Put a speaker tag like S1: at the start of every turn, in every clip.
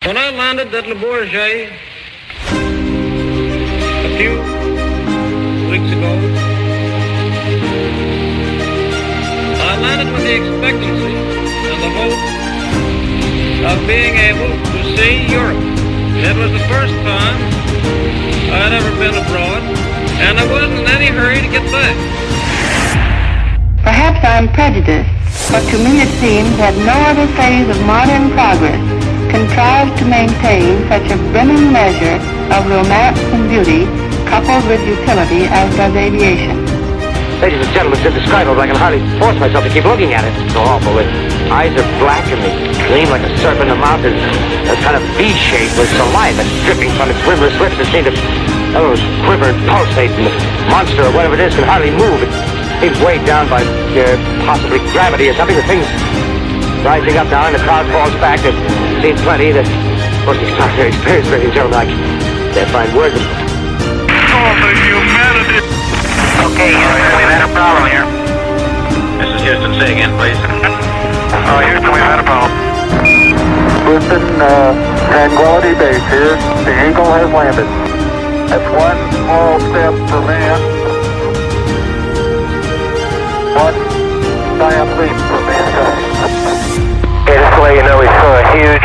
S1: When I landed at Le Bourget a few weeks ago, I landed with the expectancy and the hope of being able to see Europe. It was the first time I had ever been abroad, and I wasn't in any hurry to get back.
S2: Perhaps I'm prejudiced, but to me it seems that no other phase of modern progress contrives to maintain such a brimming measure of romance and beauty coupled with utility as does aviation.
S3: Ladies and gentlemen, it's indescribable. I can hardly force myself to keep looking at it. It's so awful. The eyes are black and they gleam like a serpent. The mouth is kind of V-shaped with saliva dripping from its rimless lips that seem to quiver and pulsate, and the monster or whatever it is can hardly move. It seems weighed down by possibly gravity or something. The thing's rising up now and the crowd falls back. There's seen plenty. The most extraordinary experience, ladies and gentlemen. I can't find words.
S4: Oh, the humanity!
S3: Okay, we've had a problem here.
S4: This is Houston. Say again, please. Houston, we've had a problem.
S5: Houston, Tranquility Base here. The Eagle has landed. That's one small step for man, one giant leap for mankind.
S3: Okay, just to let you know, we saw a huge,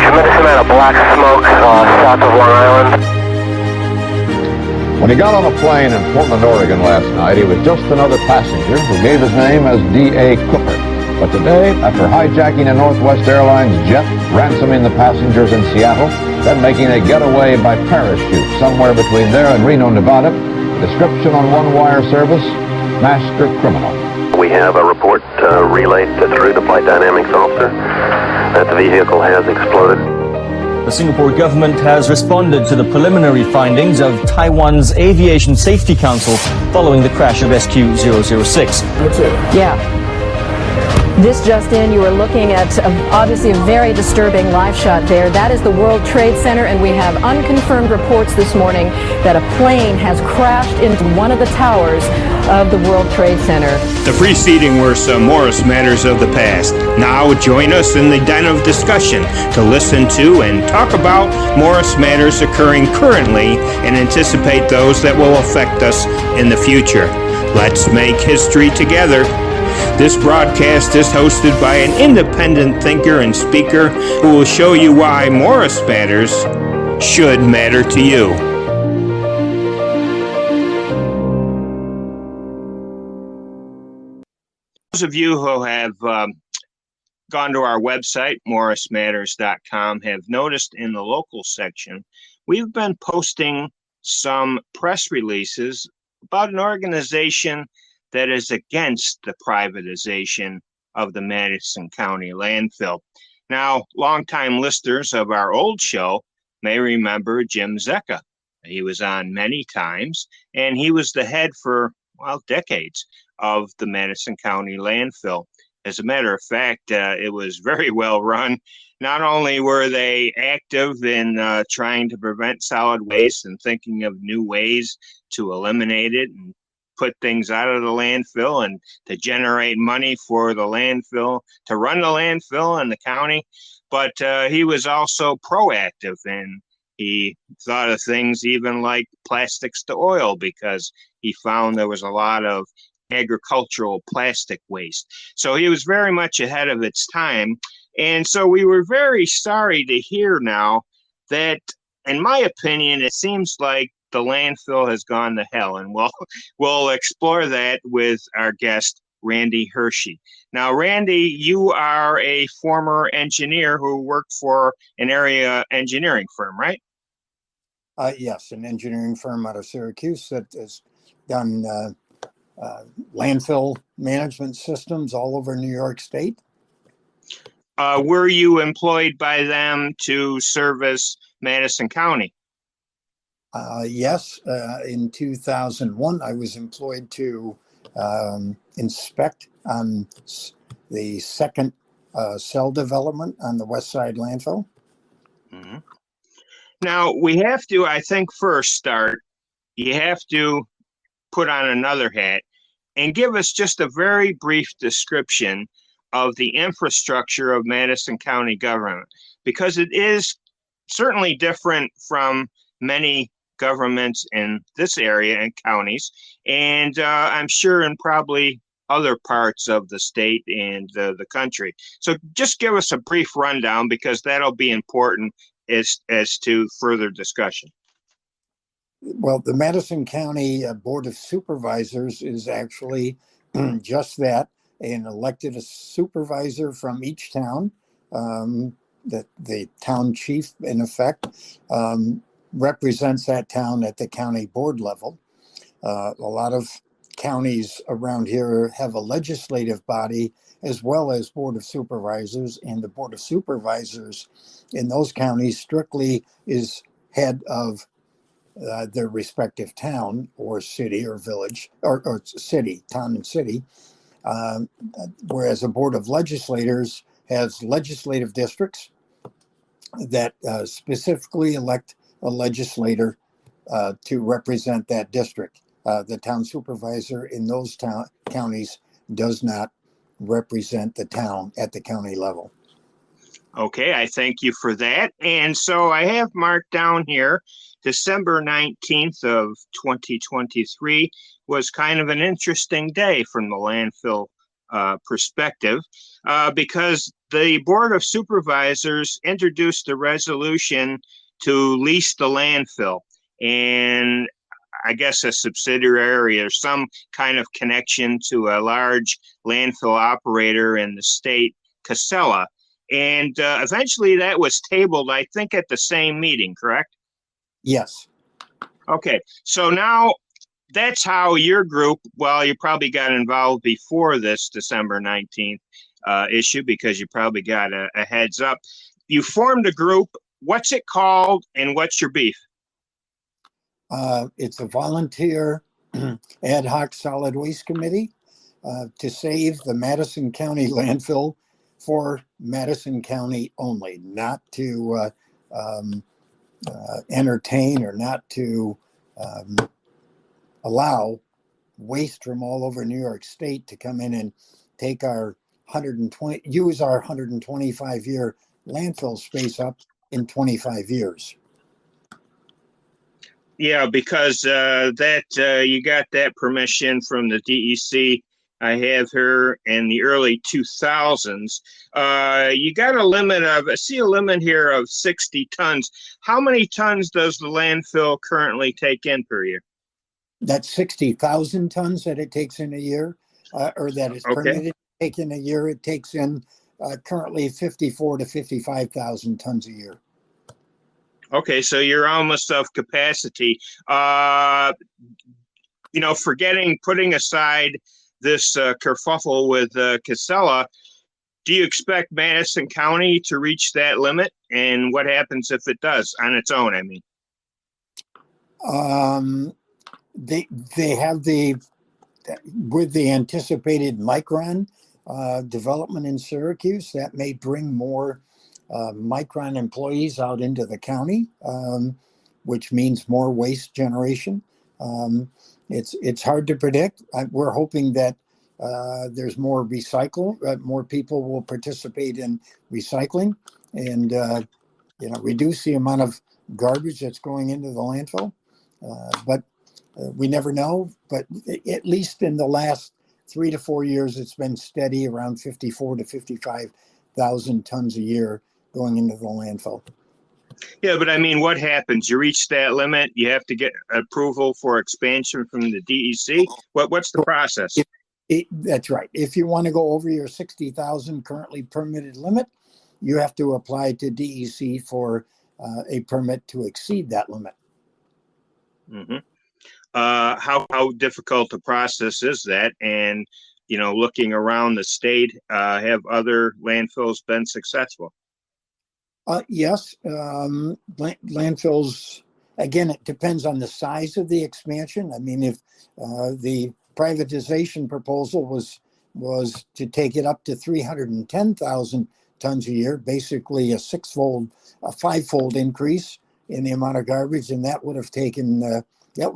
S3: tremendous amount of black smoke south of Long Island.
S6: When he got on a plane in Portland, Oregon last night, he was just another passenger who gave his name as D.A. Cooper. But today, after hijacking a Northwest Airlines jet, ransoming the passengers in Seattle, then making a getaway by parachute somewhere between there and Reno, Nevada, description on one wire service, master criminal.
S7: We have a report relayed through the flight dynamics officer that the vehicle has exploded.
S8: The Singapore government has responded to the preliminary findings of Taiwan's Aviation Safety Council following the crash of SQ-006.
S5: That's it.
S9: Yeah. This just in, you are looking at obviously a very disturbing live shot there. That is the World Trade Center, and we have unconfirmed reports this morning that a plane has crashed into one of the towers of the World Trade Center.
S10: The preceding were some Morris matters of the past. Now join us in the den of discussion to listen to and talk about Morris matters occurring currently and anticipate those that will affect us in the future. Let's make history together. This broadcast is hosted by an independent thinker and speaker who will show you why Morris matters should matter to you. Those of you who have gone to our website, morrismatters.com, have noticed in the local section, we've been posting some press releases about an organization that is against the privatization of the Madison County landfill. Now, longtime listeners of our old show may remember Jim Zecca. He was on many times, and he was the head for, well, decades of the Madison County landfill. As a matter of fact, it was very well run. Not only were they active in trying to prevent solid waste and thinking of new ways to eliminate it and put things out of the landfill and to generate money for the landfill, to run the landfill in the county, but he was also proactive, and he thought of things even like plastics to oil, because he found there was a lot of agricultural plastic waste. So he was very much ahead of its time. And so we were very sorry to hear now that, in my opinion, it seems like the landfill has gone to hell, and we'll explore that with our guest, Randy Hershey. Now, Randy, you are a former engineer who worked for an area engineering firm, right?
S5: Yes, an engineering firm out of Syracuse that has done landfill management systems all over New York State.
S10: Were you employed by them to service Madison County?
S5: Yes, in 2001, I was employed to inspect the second cell development on the West Side landfill.
S10: Mm-hmm. Now, we have to, I think, first start, you have to put on another hat and give us just a very brief description of the infrastructure of Madison County government. because it is certainly different from many governments in this area and counties, and I'm sure in probably other parts of the state and the country. So just give us a brief rundown, because that'll be important as to further discussion.
S5: Well, the Madison County Board of Supervisors is actually just that, an elected supervisor from each town. The town chief, in effect, represents that town at the county board level. A lot of counties around here have a legislative body as well as board of supervisors, and the board of supervisors in those counties strictly is head of their respective town or city or village or city, town and city, whereas a board of legislators has legislative districts that specifically elect a legislator to represent that district. The town supervisor in those counties does not represent the town at the county level.
S10: Okay, I thank you for that. And so I have marked down here, December 19th of 2023 was kind of an interesting day from the landfill perspective, because the Board of Supervisors introduced a resolution to lease the landfill, and I guess a subsidiary or some kind of connection to a large landfill operator in the state, Casella. And eventually that was tabled, I think, at the same meeting, correct?
S5: Yes.
S10: Okay, so now that's how your group, well, you probably got involved before this December 19th issue, because you probably got a heads up. You formed a group. What's it called, and what's your beef?
S5: It's a volunteer ad hoc solid waste committee to save the Madison County landfill for Madison County only, not to entertain or not to allow waste from all over New York State to come in and take our 125-year landfill space up in 25 years.
S10: Yeah, because you got that permission from the DEC. I have her in the early 2000s. You got a limit of, I see a limit here of 60 tons. How many tons does the landfill currently take in per year?
S5: That's 60,000 tons that it takes in a year, or that is permitted to take in a year. It takes in currently 54 to 55,000 tons a year.
S10: Okay, so you're almost of capacity. Putting aside this kerfuffle with Casella, do you expect Madison County to reach that limit? And what happens if it does on its own, I mean?
S5: They have with the anticipated Micron development in Syracuse, that may bring more Micron employees out into the county, which means more waste generation. It's hard to predict. We're hoping that there's more more people will participate in recycling and reduce the amount of garbage that's going into the landfill. But we never know. But at least in the last 3 to 4 years, it's been steady around 54 to 55,000 tons a year going into the landfill.
S10: Yeah, but I mean, what happens? You reach that limit, you have to get approval for expansion from the DEC. What's the process?
S5: That's right. If you want to go over your 60,000 currently permitted limit, you have to apply to DEC for a permit to exceed that limit.
S10: Mm-hmm. How difficult a process is that? And, looking around the state, have other landfills been successful?
S5: Yes. Landfills, again, it depends on the size of the expansion. I mean, if the privatization proposal was to take it up to 310,000 tons a year, basically a five-fold increase in the amount of garbage, and that would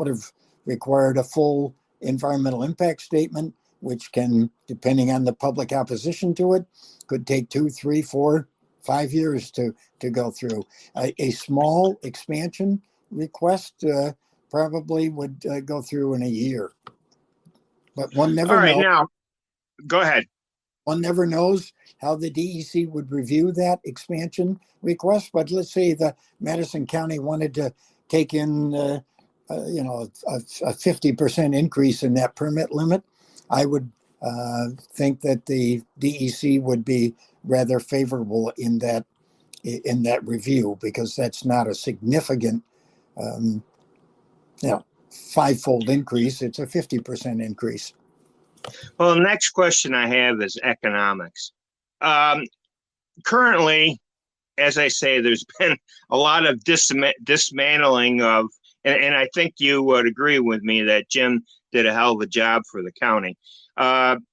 S5: have required a full environmental impact statement, which can, depending on the public opposition to it, could take 2, 3, 4, 5 years to go through. A small expansion request probably would go through in a year. But one
S10: All
S5: never
S10: right,
S5: knows.
S10: now go ahead.
S5: One never knows how the DEC would review that expansion request. But let's say the Madison County wanted to take in, a 50% increase in that permit limit. I would think that the DEC would be rather favorable in that review, because that's not a significant, fivefold increase. It's a 50% increase.
S10: Well, the next question I have is economics. Currently, as I say, there's been a lot of dismantling of, and I think you would agree with me that Jim did a hell of a job for the county.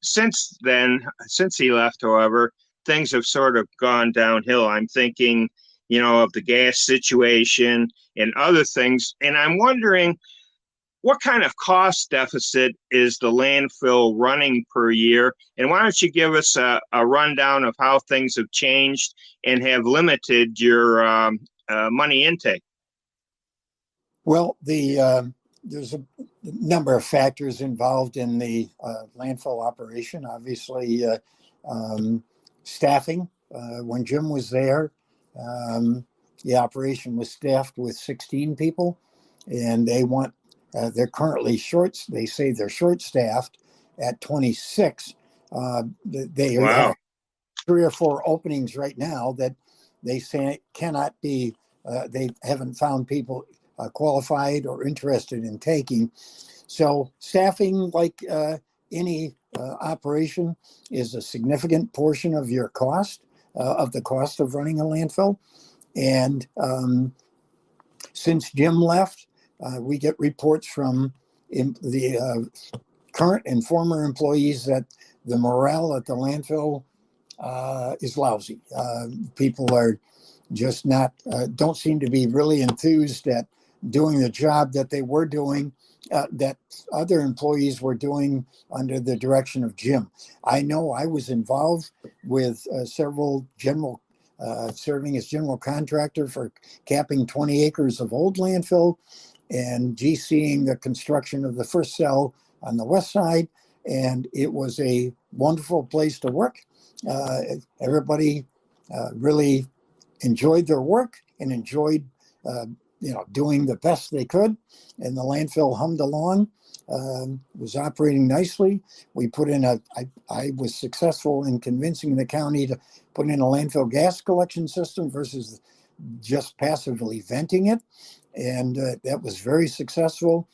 S10: Since then, since he left, however, things have sort of gone downhill. I'm thinking, of the gas situation and other things, and I'm wondering, what kind of cost deficit is the landfill running per year? And why don't you give us a rundown of how things have changed and have limited your money intake?
S5: Well, there's a number of factors involved in the landfill operation. Obviously, staffing. When Jim was there, the operation was staffed with 16 people, and they're currently short. They say they're short-staffed at 26. They have 3 or 4 openings right now that they say cannot be. They haven't found people qualified or interested in taking. So staffing, like any operation, is a significant portion of your cost, of the cost of running a landfill. And since Jim left, we get reports from the current and former employees that the morale at the landfill is lousy. People are just don't seem to be really enthused at doing the job that they were doing, that other employees were doing under the direction of Jim. I know I was involved with several serving as general contractor for capping 20 acres of old landfill and GCing the construction of the first cell on the west side. And it was a wonderful place to work. Everybody really enjoyed their work and enjoyed doing the best they could. And the landfill hummed along, was operating nicely. We put in I was successful in convincing the county to put in a landfill gas collection system versus just passively venting it. And that was very successful.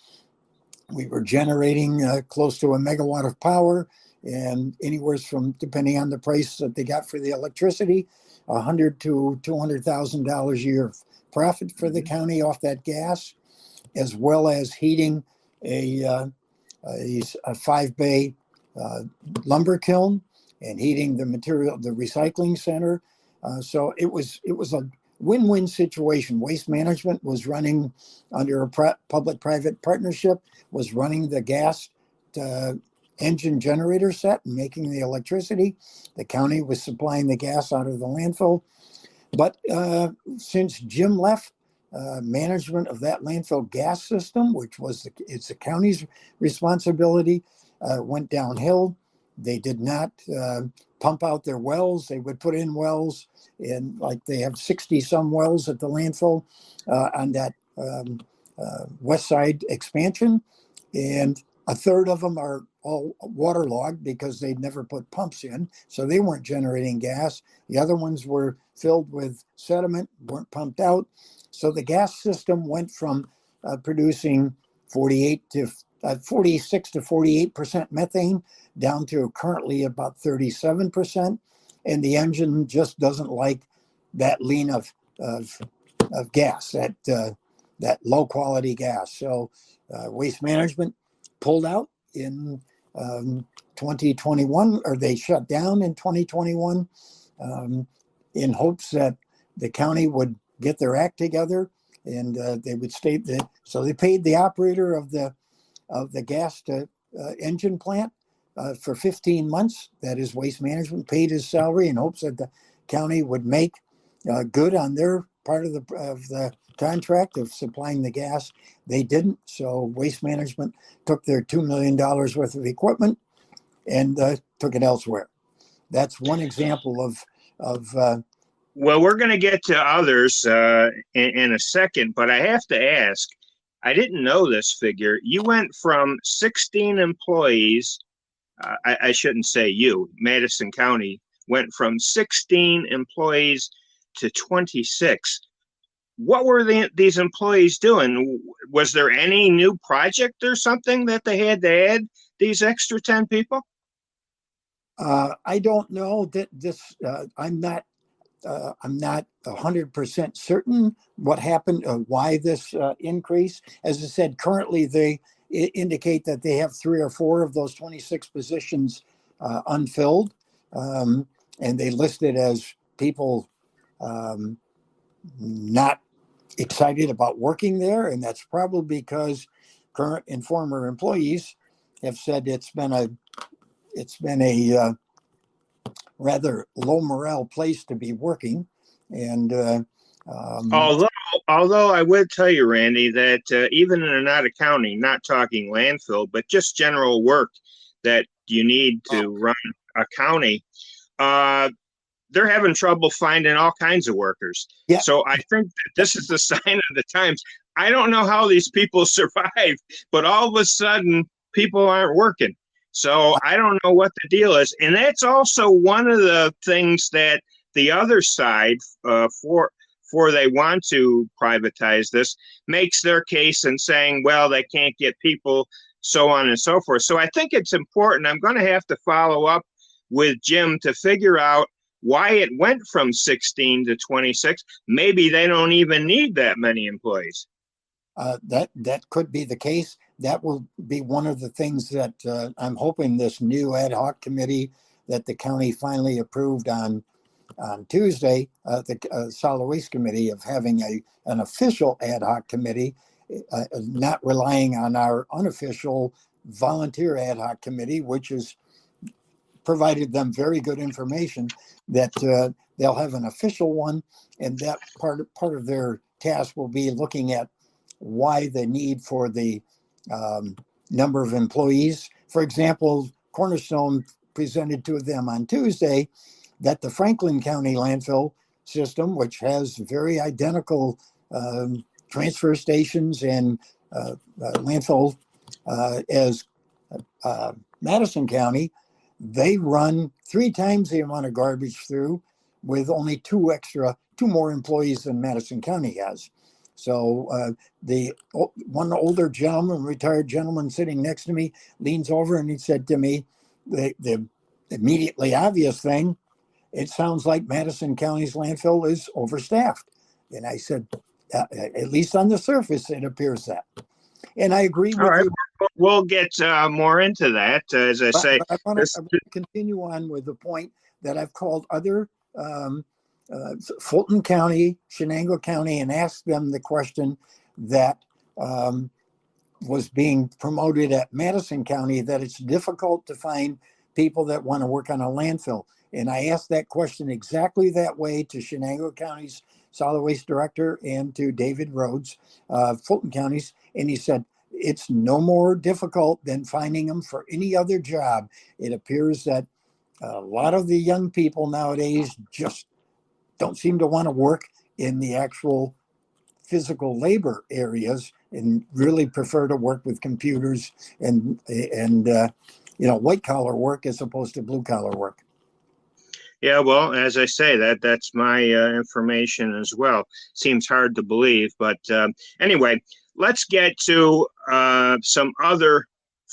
S5: We were generating close to 1 megawatt of power, and anywhere from, depending on the price that they got for the electricity, $100,000 to $200,000 a year of profit for the county off that gas, as well as heating a 5-bay lumber kiln and heating the recycling center. So it was a win-win situation. Waste Management was running under a public-private partnership, was running the gas engine generator set and making the electricity. The county was supplying the gas out of the landfill. But since Jim left, management of that landfill gas system, which was it's the county's responsibility, went downhill. They did not pump out their wells. They would put in wells, and like they have 60 some wells at the landfill on that west side expansion, and a third of them are all waterlogged because they'd never put pumps in, so they weren't generating gas. The other ones were filled with sediment, weren't pumped out. So the gas system went from producing 46 to 48% methane down to currently about 37%. And the engine just doesn't like that lean of gas, that low quality gas. So Waste Management pulled out in 2021, or they shut down in 2021 in hopes that the county would get their act together and they would stay there. So they paid the operator of the gas engine plant for 15 months. That is, Waste Management paid his salary in hopes that the county would make good on their part of the contract of supplying the gas. They didn't, so Waste Management took their $2 million worth of equipment and took it elsewhere. That's one example of
S10: Well, we're going to get to others in a second, but I have to ask, I didn't know this figure. You went from 16 employees, I shouldn't say you, Madison County went from 16 employees to 26. What were these employees doing? Was there any new project or something that they had to add these extra 10 people?
S5: I don't know that this. I'm not 100% certain what happened, why this increase. As I said, currently they indicate that they have 3 or 4 of those 26 positions unfilled, and they listed as people not excited about working there, and that's probably because current and former employees have said it's been a rather low morale place to be working. And
S10: although I would tell you, Randy, that even in an county, not talking landfill, but just general work that you need to run a county, they're having trouble finding all kinds of workers.
S5: Yeah.
S10: So I think that this is the sign of the times. I don't know how these people survive, but all of a sudden people aren't working. So I don't know what the deal is. And that's also one of the things that the other side, for they want to privatize this, makes their case and saying, well, they can't get people, so on and so forth. So I think it's important. I'm going to have to follow up with Jim to figure out why it went from 16 to 26. Maybe they don't even need that many employees.
S5: That could be the case. That will be one of the things that I'm hoping this new ad hoc committee that the county finally approved on Tuesday, the solid waste committee, of having an official ad hoc committee, not relying on our unofficial volunteer ad hoc committee, which has provided them very good information, that they'll have an official one, and that part of their task will be looking at why the need for the number of employees. For example, Cornerstone presented to them on Tuesday that the Franklin County landfill system, which has very identical transfer stations and landfill as Madison County, they run 3 times the amount of garbage through with only 2 more employees than Madison County has. So the one older gentleman, retired gentleman sitting next to me, leans over and he said to me, the immediately obvious thing, it sounds like Madison County's landfill is overstaffed. And I said, at least on the surface, it appears that. And I agree with you.
S10: We'll get more into that, as I say.
S5: But I want to continue on with the point that I've called other Fulton County, Shenango County, and asked them the question that was being promoted at Madison County, that it's difficult to find people that want to work on a landfill. And I asked that question exactly that way to Shenango County's solid waste director and to David Rhodes, Fulton County's, and he said, it's no more difficult than finding them for any other job. It appears that a lot of the young people nowadays just don't seem to want to work in the actual physical labor areas and really prefer to work with computers and white collar work as opposed to blue collar work.
S10: Yeah, well, as I say, that's my information as well. Seems hard to believe, but anyway, let's get to some other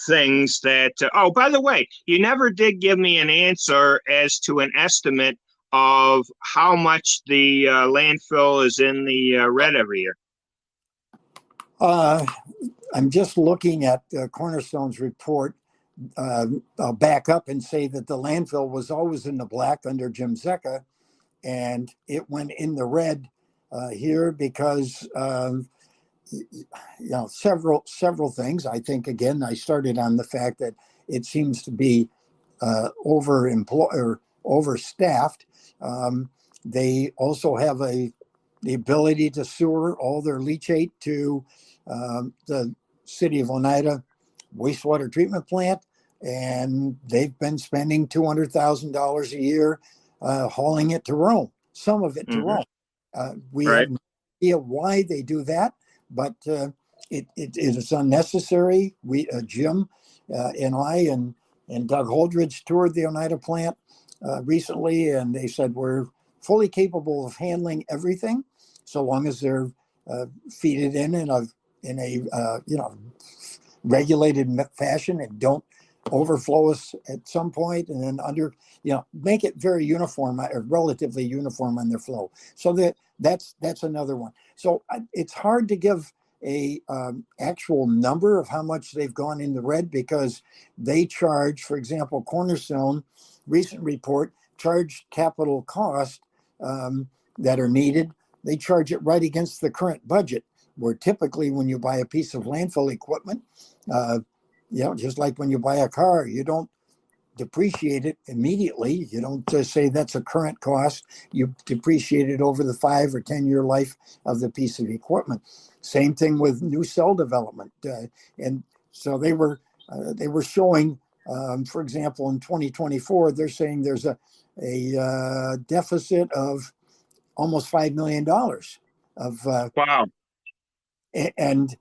S10: things that, oh, by the way, you never did give me an answer as to an estimate of how much the landfill is in the red every year.
S5: I'm just looking at Cornerstone's report. I'll back up and say that the landfill was always in the black under Jim Zecca, and it went in the red here because several things. I think, again, I started on the fact that it seems to be overstaffed. They also have the ability to sewer all their leachate to the city of Oneida wastewater treatment plant, and they've been spending $200,000 a year hauling it to Rome, some of it to Rome. We
S10: Right.
S5: have no idea why they do that, but it is unnecessary. Jim and I and Doug Holdridge toured the Oneida plant recently, and they said we're fully capable of handling everything, so long as they're feeded in a regulated fashion and don't overflow us at some point, and then make it very uniform or relatively uniform on their flow. So that's another one. So it's hard to give a actual number of how much they've gone in the red, because they charge, for example, Cornerstone recent report charged capital cost that are needed. They charge it right against the current budget, where typically when you buy a piece of landfill equipment, just like when you buy a car, you don't depreciate it immediately. You don't just say that's a current cost. You depreciate it over the 5 or 10-year life of the piece of equipment. Same thing with new cell development. And so they were showing, for example, in 2024, they're saying there's a deficit of almost $5 million of
S10: Wow.
S5: and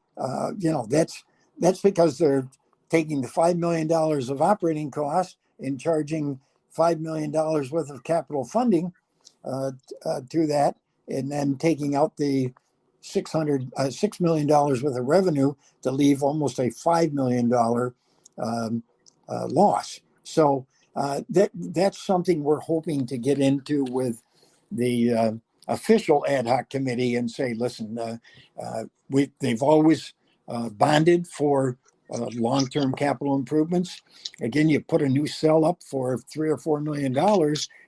S5: that's because they're taking the $5 million of operating costs and charging $5 million worth of capital funding to that, and then taking out the $6 million worth of revenue to leave almost a $5 million loss. So that's something we're hoping to get into with the official ad hoc committee and say, listen, they've always bonded for long-term capital improvements. Again, you put a new cell up for $3 or $4 million,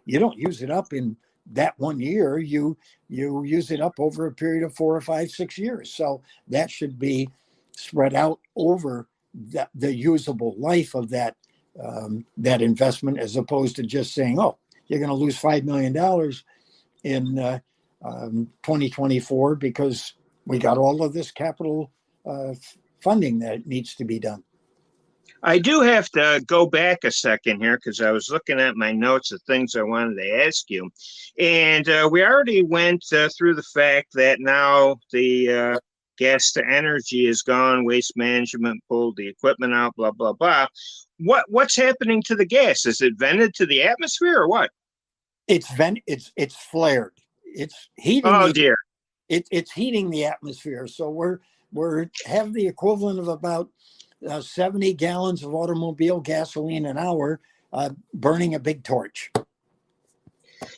S5: you don't use it up in that 1 year. You use it up over a period of 4 or 5, 6 years. So that should be spread out over the usable life of that investment, as opposed to just saying, oh, you're going to lose $5 million in 2024 because we got all of this capital funding that needs to be done.
S10: I do have to go back a second here because I was looking at my notes of things I wanted to ask you. And we already went through the fact that now the gas to energy is gone, waste management pulled the equipment out, blah, blah, blah. What's happening to the gas? Is it vented to the atmosphere or what?
S5: It's flared. It's heating.
S10: Oh, dear.
S5: It's heating the atmosphere. So we're have the equivalent of about 70 gallons of automobile gasoline an hour burning a big torch.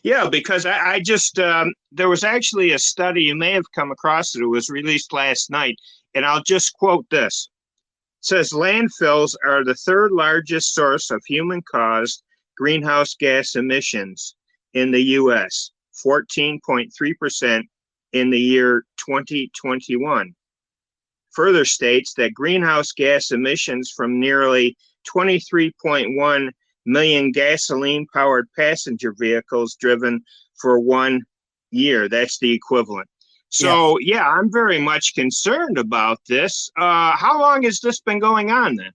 S10: Yeah, because I just, there was actually a study, you may have come across it, it was released last night, and I'll just quote this. It says, landfills are the third largest source of human-caused greenhouse gas emissions in the U.S., 14.3% in the year 2021. Further states that greenhouse gas emissions from nearly 23.1 million gasoline-powered passenger vehicles driven for 1 year. That's the equivalent. So, yeah, I'm very much concerned about this. How long has this been going on then?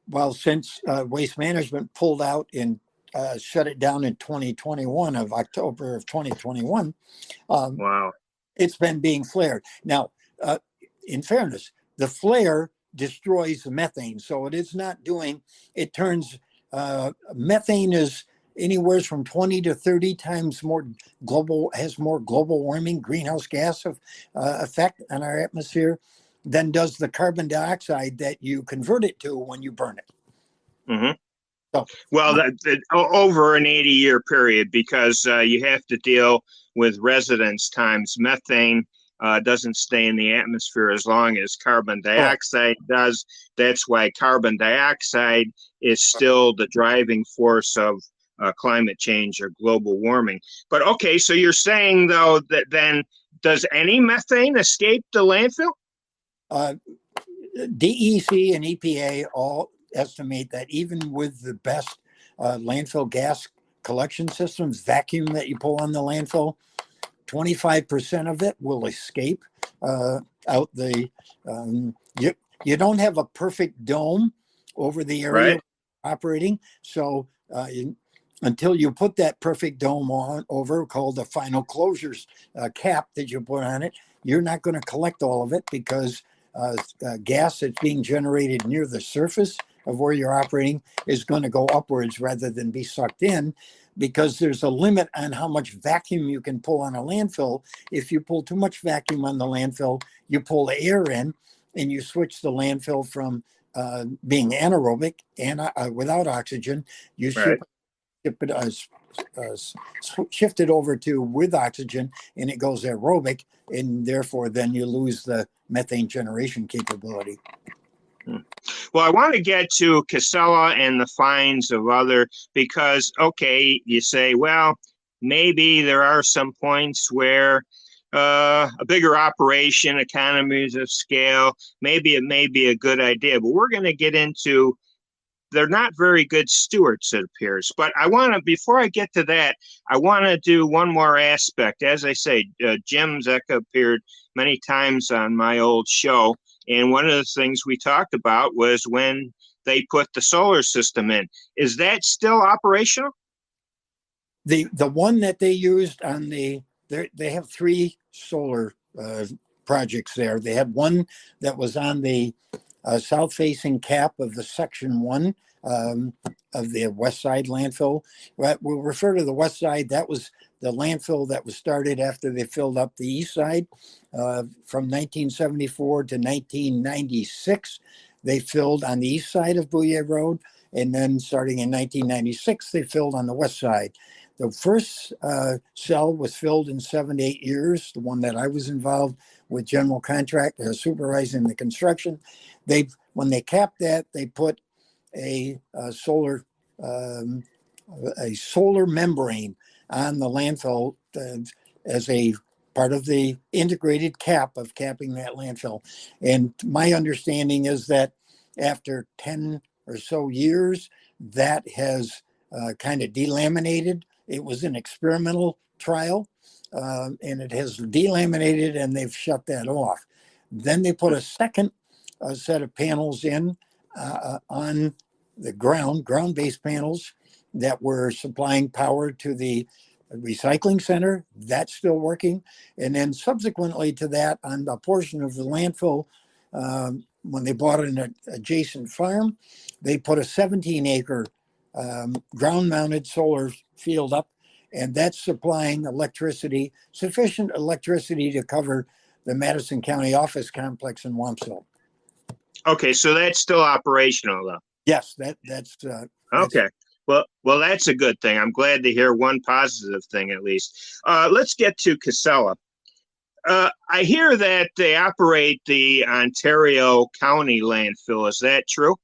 S5: Well, since Waste Management pulled out and shut it down in 2021, of October of 2021,
S10: wow,
S5: it's been being flared. Now, in fairness, the flare destroys the methane, so it is not doing. It turns methane is anywhere from 20 to 30 times more global, has more global warming greenhouse gas effect on our atmosphere than does the carbon dioxide that you convert it to when you burn it.
S10: Mm-hmm. So, well, over an 80-year period, because you have to deal with residence times. Methane doesn't stay in the atmosphere as long as carbon dioxide does. That's why carbon dioxide is still the driving force of climate change or global warming. But okay, so you're saying though that then does any methane escape the landfill?
S5: DEC and EPA all estimate that even with the best landfill gas collection systems, vacuum that you pull on the landfill, 25% of it will escape out the. You don't have a perfect dome over the area
S10: Right.
S5: operating, so until you put that perfect dome on over, called the final closures cap that you put on it, you're not going to collect all of it, because gas that's being generated near the surface of where you're operating is going to go upwards rather than be sucked in, because there's a limit on how much vacuum you can pull on a landfill. If you pull too much vacuum on the landfill, you pull the air in, and you switch the landfill from being anaerobic and without oxygen, you
S10: Right.
S5: shift it over to with oxygen, and it goes aerobic, and therefore then you lose the methane generation capability.
S10: Well, I want to get to Casella and the fines of other, because, okay, you say, well, maybe there are some points where a bigger operation, economies of scale, maybe it may be a good idea, but we're going to get into, they're not very good stewards, it appears. But I want to, before I get to that, I want to do one more aspect. As I say, Jim Zecca appeared many times on my old show. And one of the things we talked about was when they put the solar system in. Is that still operational?
S5: The one that they used on they have 3 solar projects there. They had one that was on the south-facing cap of the Section 1 of the West Side landfill. We'll refer to the West Side. That was the landfill that was started after they filled up the East Side. From 1974 to 1996, they filled on the east side of Bouyer Road, and then starting in 1996, they filled on the west side. The first cell was filled in 7 to 8 years, the one that I was involved with general contractor supervising the construction. When they capped that, they put a solar membrane on the landfill as a part of the integrated cap of capping that landfill. And my understanding is that after 10 or so years, that has kind of delaminated. It was an experimental trial, and it has delaminated, and they've shut that off. Then they put a second set of panels in on the ground-based panels that were supplying power to the recycling center. That's still working. And then subsequently to that, on a portion of the landfill, when they bought an adjacent farm, they put a 17-acre ground-mounted solar field up, and that's supplying electricity, sufficient electricity to cover the Madison County office complex in Wamsville.
S10: Okay, so that's still operational, though.
S5: Yes, that's
S10: okay. Well, that's a good thing. I'm glad to hear one positive thing at least. Let's get to Casella. I hear that they operate the Ontario County landfill. Is that true?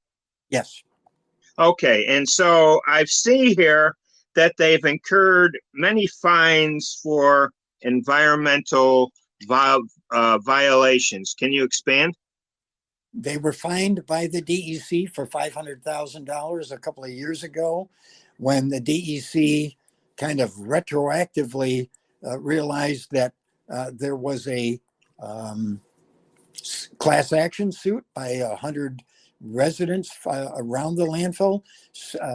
S5: Yes.
S10: Okay, and so I see here that they've incurred many fines for environmental violations. Can you expand?
S5: They were fined by the DEC for $500,000 a couple of years ago, when the DEC kind of retroactively realized that there was a class action suit by 100 residents around the landfill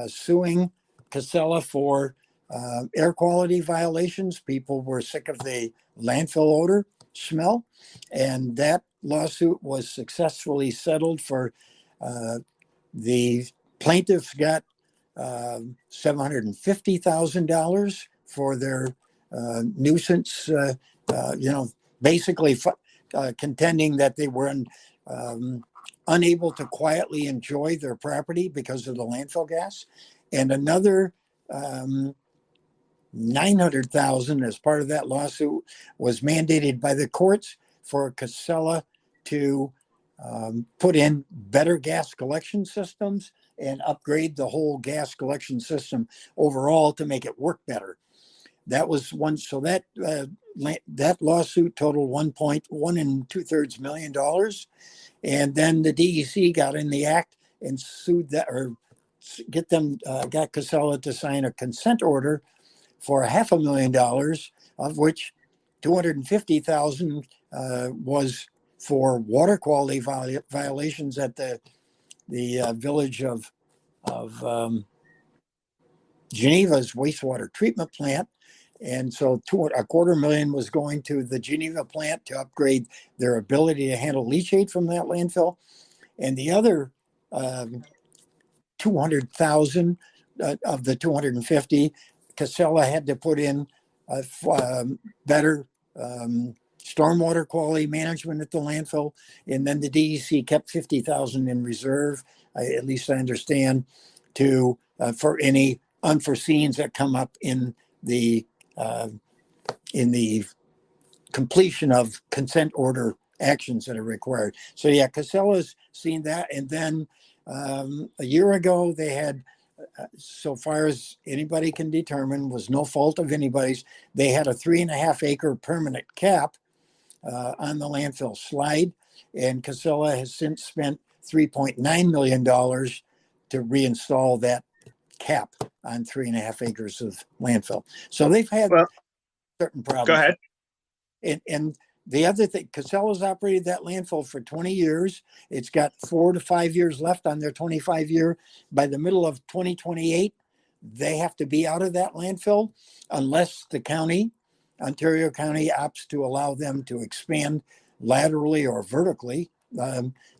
S5: suing Casella for air quality violations. People were sick of the landfill odor smell, and that lawsuit was successfully settled for the plaintiffs got $750,000 for their nuisance, basically contending that they were unable to quietly enjoy their property because of the landfill gas, and another $900,000 as part of that lawsuit was mandated by the courts for Casella to put in better gas collection systems and upgrade the whole gas collection system overall to make it work better. That was one. So that lawsuit totaled $1.1 2/3 million, and then the DEC got in the act and sued that, or got Casella to sign a consent order for $500,000, of which 250,000 was for water quality violations at the village of Geneva's wastewater treatment plant. And so $250,000 was going to the Geneva plant to upgrade their ability to handle leachate from that landfill. And the other 200,000 of the 250, Casella had to put in better stormwater quality management at the landfill. And then the DEC kept 50,000 in reserve, at least I understand, to for any unforeseens that come up in the completion of consent order actions that are required. So yeah, Casella's seen that. And then a year ago, they had, so far as anybody can determine, was no fault of anybody's, they had a 3.5 acre permanent cap on the landfill slide. And Casella has since spent $3.9 million to reinstall that cap on 3.5 acres of landfill. So they've had certain problems.
S10: Go ahead.
S5: And the other thing, Casella's operated that landfill for 20 years. It's got 4 to 5 years left on their 25-year. By the middle of 2028, they have to be out of that landfill unless the county, Ontario County, opts to allow them to expand laterally or vertically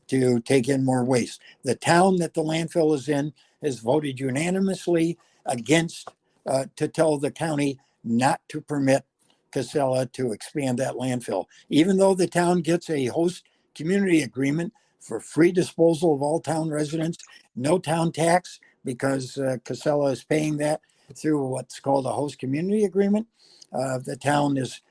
S5: to take in more waste. The town that the landfill is in has voted unanimously against to tell the county not to permit Casella to expand that landfill. Even though the town gets a host community agreement for free disposal of all town residents, no town tax, because Casella is paying that through what's called a host community agreement. The town has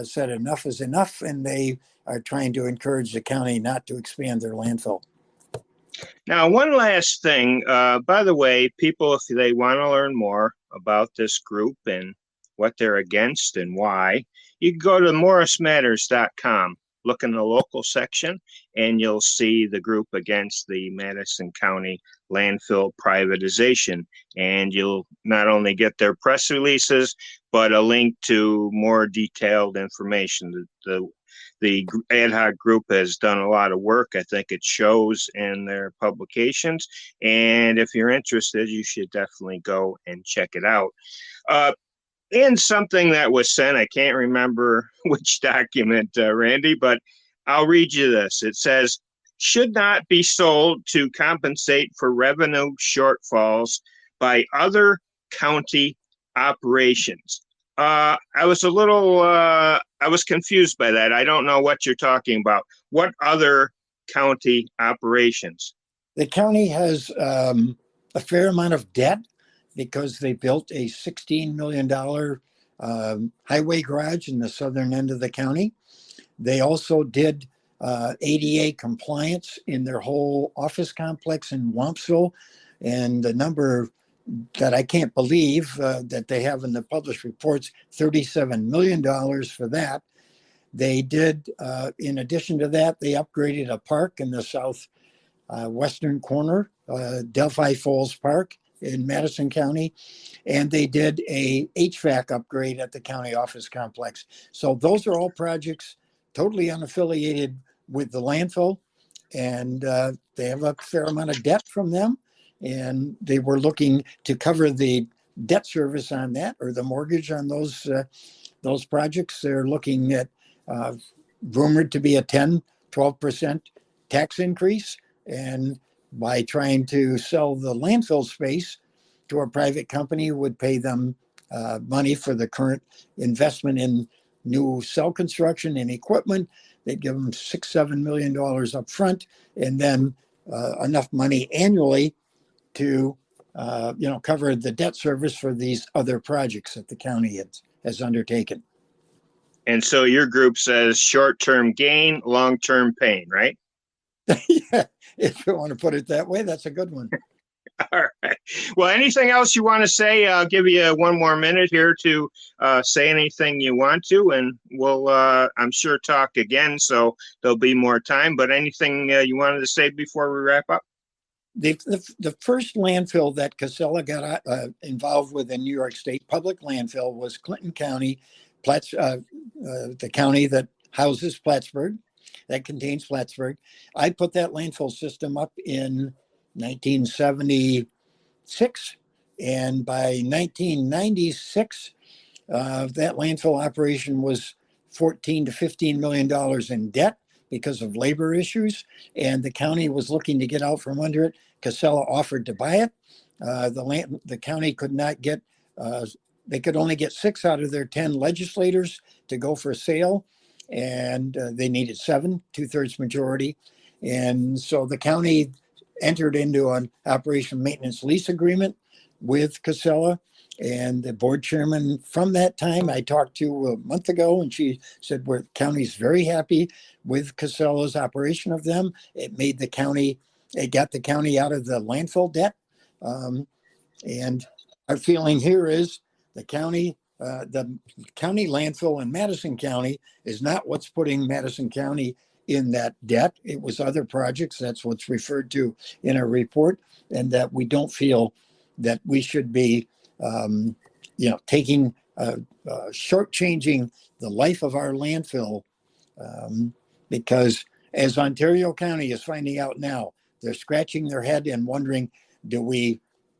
S5: said enough is enough, and they are trying to encourage the county not to expand their landfill.
S10: Now, one last thing. By the way, people, if they want to learn more about this group and what they're against and why, you can go to morrismatters.com, look in the local section, and you'll see the group against the Madison County landfill privatization. And you'll not only get their press releases, but a link to more detailed information. The ad hoc group has done a lot of work. I think it shows in their publications. And if you're interested, you should definitely go and check it out. In something that was sent, I can't remember which document, Randy, but I'll read you this. It says, should not be sold to compensate for revenue shortfalls by other county operations. I was confused by that. I don't know what you're talking about. What other county operations?
S5: The county has a fair amount of debt because they built a $16 million highway garage in the southern end of the county. They also did ADA compliance in their whole office complex in Wampsville, and the number that I can't believe that they have in the published reports, $37 million for that. They did, in addition to that, they upgraded a park in the south western corner, Delphi Falls Park in Madison County, and they did a HVAC upgrade at the county office complex. So those are all projects totally unaffiliated with the landfill, and they have a fair amount of debt from them, and they were looking to cover the debt service on that, or the mortgage on those projects. They're looking at rumored to be a 10-12% tax increase, and by trying to sell the landfill space to a private company would pay them money for the current investment in new cell construction and equipment. They'd give them $6-7 million up front, and then enough money annually to cover the debt service for these other projects that the county has undertaken.
S10: And so your group says short-term gain, long-term pain, right?
S5: Yeah, if you want to put it that way, that's a good one.
S10: All right. Well, anything else you want to say? I'll give you one more minute here to say anything you want to, and we'll, I'm sure, talk again, so there'll be more time. But anything you wanted to say before we wrap up?
S5: The first landfill that Casella got involved with in New York State, public landfill, was Clinton County, the county that houses Plattsburgh, that contains Plattsburgh. I put that landfill system up in 1976, and by 1996, that landfill operation was $14 to $15 million in debt because of labor issues, and the county was looking to get out from under it. Casella offered to buy it. The county could not get, they could only get 6 out of their 10 legislators to go for a sale, and they needed 7, 2/3 majority. And so the county entered into an operation maintenance lease agreement with Casella. And the board chairman from that time I talked to a month ago, and she said, the county's very happy with Casella's operation of them. It made the county, it got the county out of the landfill debt. And our feeling here is the county landfill in Madison County is not what's putting Madison County in that debt. It was other projects. That's what's referred to in our report, and that we don't feel that we should be taking, shortchanging the life of our landfill, because as Ontario County is finding out now, they're scratching their head and wondering, do we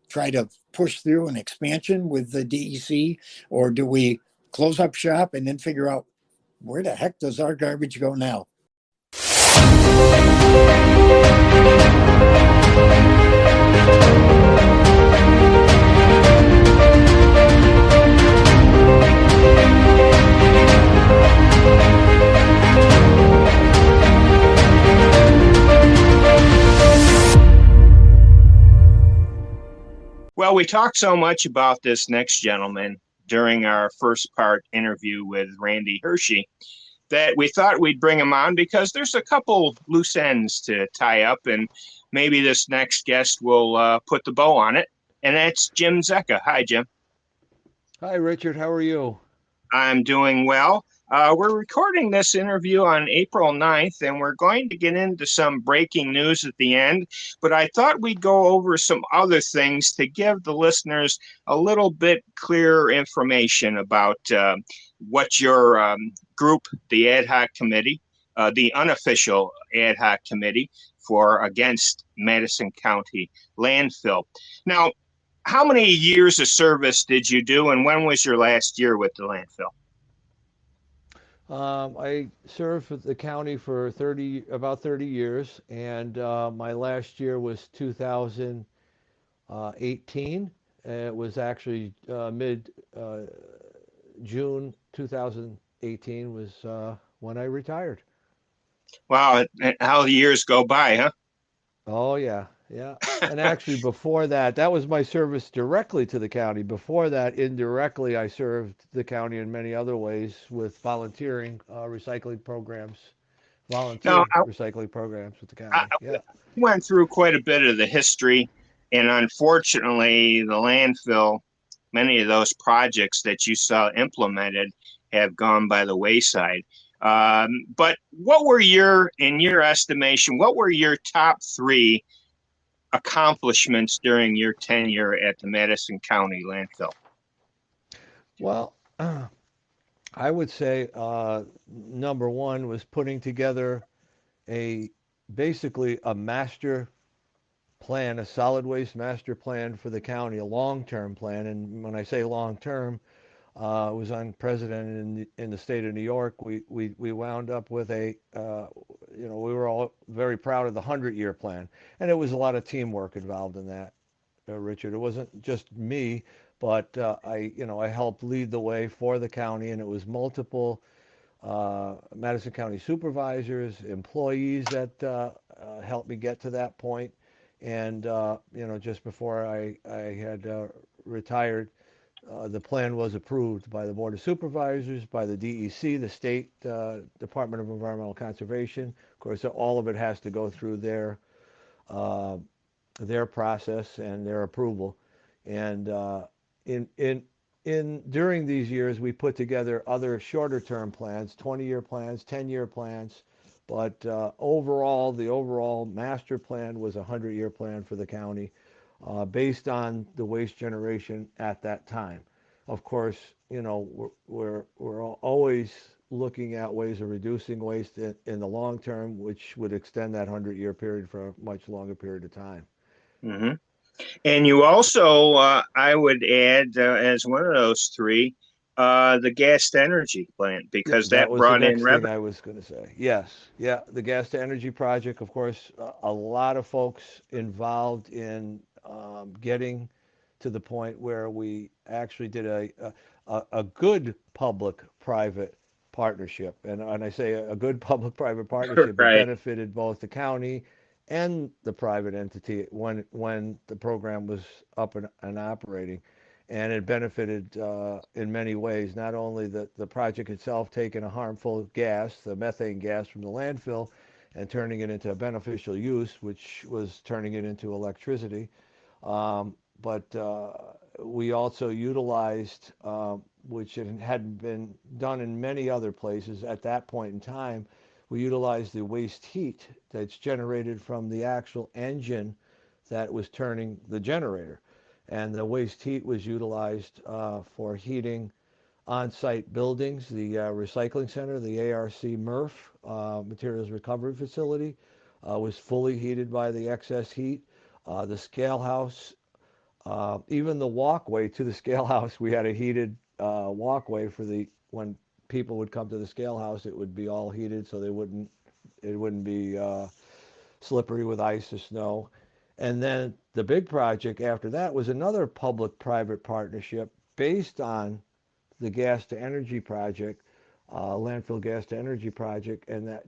S5: try to push through an expansion with the DEC, or do we close up shop and then figure out where the heck does our garbage go now?
S10: Well, we talked so much about this next gentleman during our first part interview with Randy Hershey that we thought we'd bring him on because there's a couple loose ends to tie up, and maybe this next guest will put the bow on it. And that's Jim Zecca. Hi, Jim.
S11: Hi, Richard. How are you?
S10: I'm doing well. We're recording this interview on April 9th, and we're going to get into some breaking news at the end. But I thought we'd go over some other things to give the listeners a little bit clearer information about what your group, the ad hoc committee, the unofficial ad hoc committee for against Madison County landfill. Now, how many years of service did you do, and when was your last year with the landfill?
S11: I served with the county for about 30 years, and my last year was 2018. It was actually mid-June 2018 was when I retired.
S10: Wow, how the years go by, huh?
S11: Oh, yeah. Yeah. And actually before that, that was my service directly to the county. Before that, indirectly, I served the county in many other ways with volunteering recycling programs, recycling programs with the county.
S10: I went through quite a bit of the history, and unfortunately, the landfill, many of those projects that you saw implemented have gone by the wayside. But what were in your estimation, what were your top 3 accomplishments during your tenure at the Madison County landfill?
S11: Well, I would say number 1 was putting together basically a master plan, a solid waste master plan for the county, a long-term plan. And when I say long-term, it was unprecedented in the state of New York. We wound up with we were all very proud of the 100-year plan, and it was a lot of teamwork involved in that, Richard. It wasn't just me, but I helped lead the way for the county, and it was multiple Madison County supervisors, employees that helped me get to that point. And just before I had retired, the plan was approved by the Board of Supervisors, by the DEC, the State Department of Environmental Conservation. Of course, all of it has to go through their process and their approval. And during these years, we put together other shorter-term plans, 20-year plans, 10-year plans But overall, the overall master plan was a 100-year plan for the county based on the waste generation at that time. Of course, we're always looking at ways of reducing waste in the long term, which would extend that 100-year period for a much longer period of time.
S10: Mm-hmm. And you also, I would add, as one of those three, the gas to energy plant, because
S11: That
S10: that
S11: was the
S10: brought in
S11: next thing
S10: revenue.
S11: I was going to say. Yes, yeah, the gas to energy project, of course, a lot of folks involved in getting to the point where we actually did a good public-private partnership. And I say a good public-private partnership, it
S10: Right.
S11: benefited both the county and the private entity when the program was up and operating. And it benefited in many ways, not only the project itself taking a harmful gas, the methane gas from the landfill, and turning it into a beneficial use, which was turning it into electricity, but we also utilized, which it hadn't been done in many other places at that point in time, we utilized the waste heat that's generated from the actual engine that was turning the generator. And the waste heat was utilized for heating on-site buildings, the recycling center, the ARC MRF, Materials Recovery Facility, was fully heated by the excess heat. The scale house, even the walkway to the scale house, we had a heated walkway when people would come to the scale house, it would be all heated so it wouldn't be slippery with ice or snow. And then the big project after that was another public-private partnership based on the gas to energy project, landfill gas to energy project, and that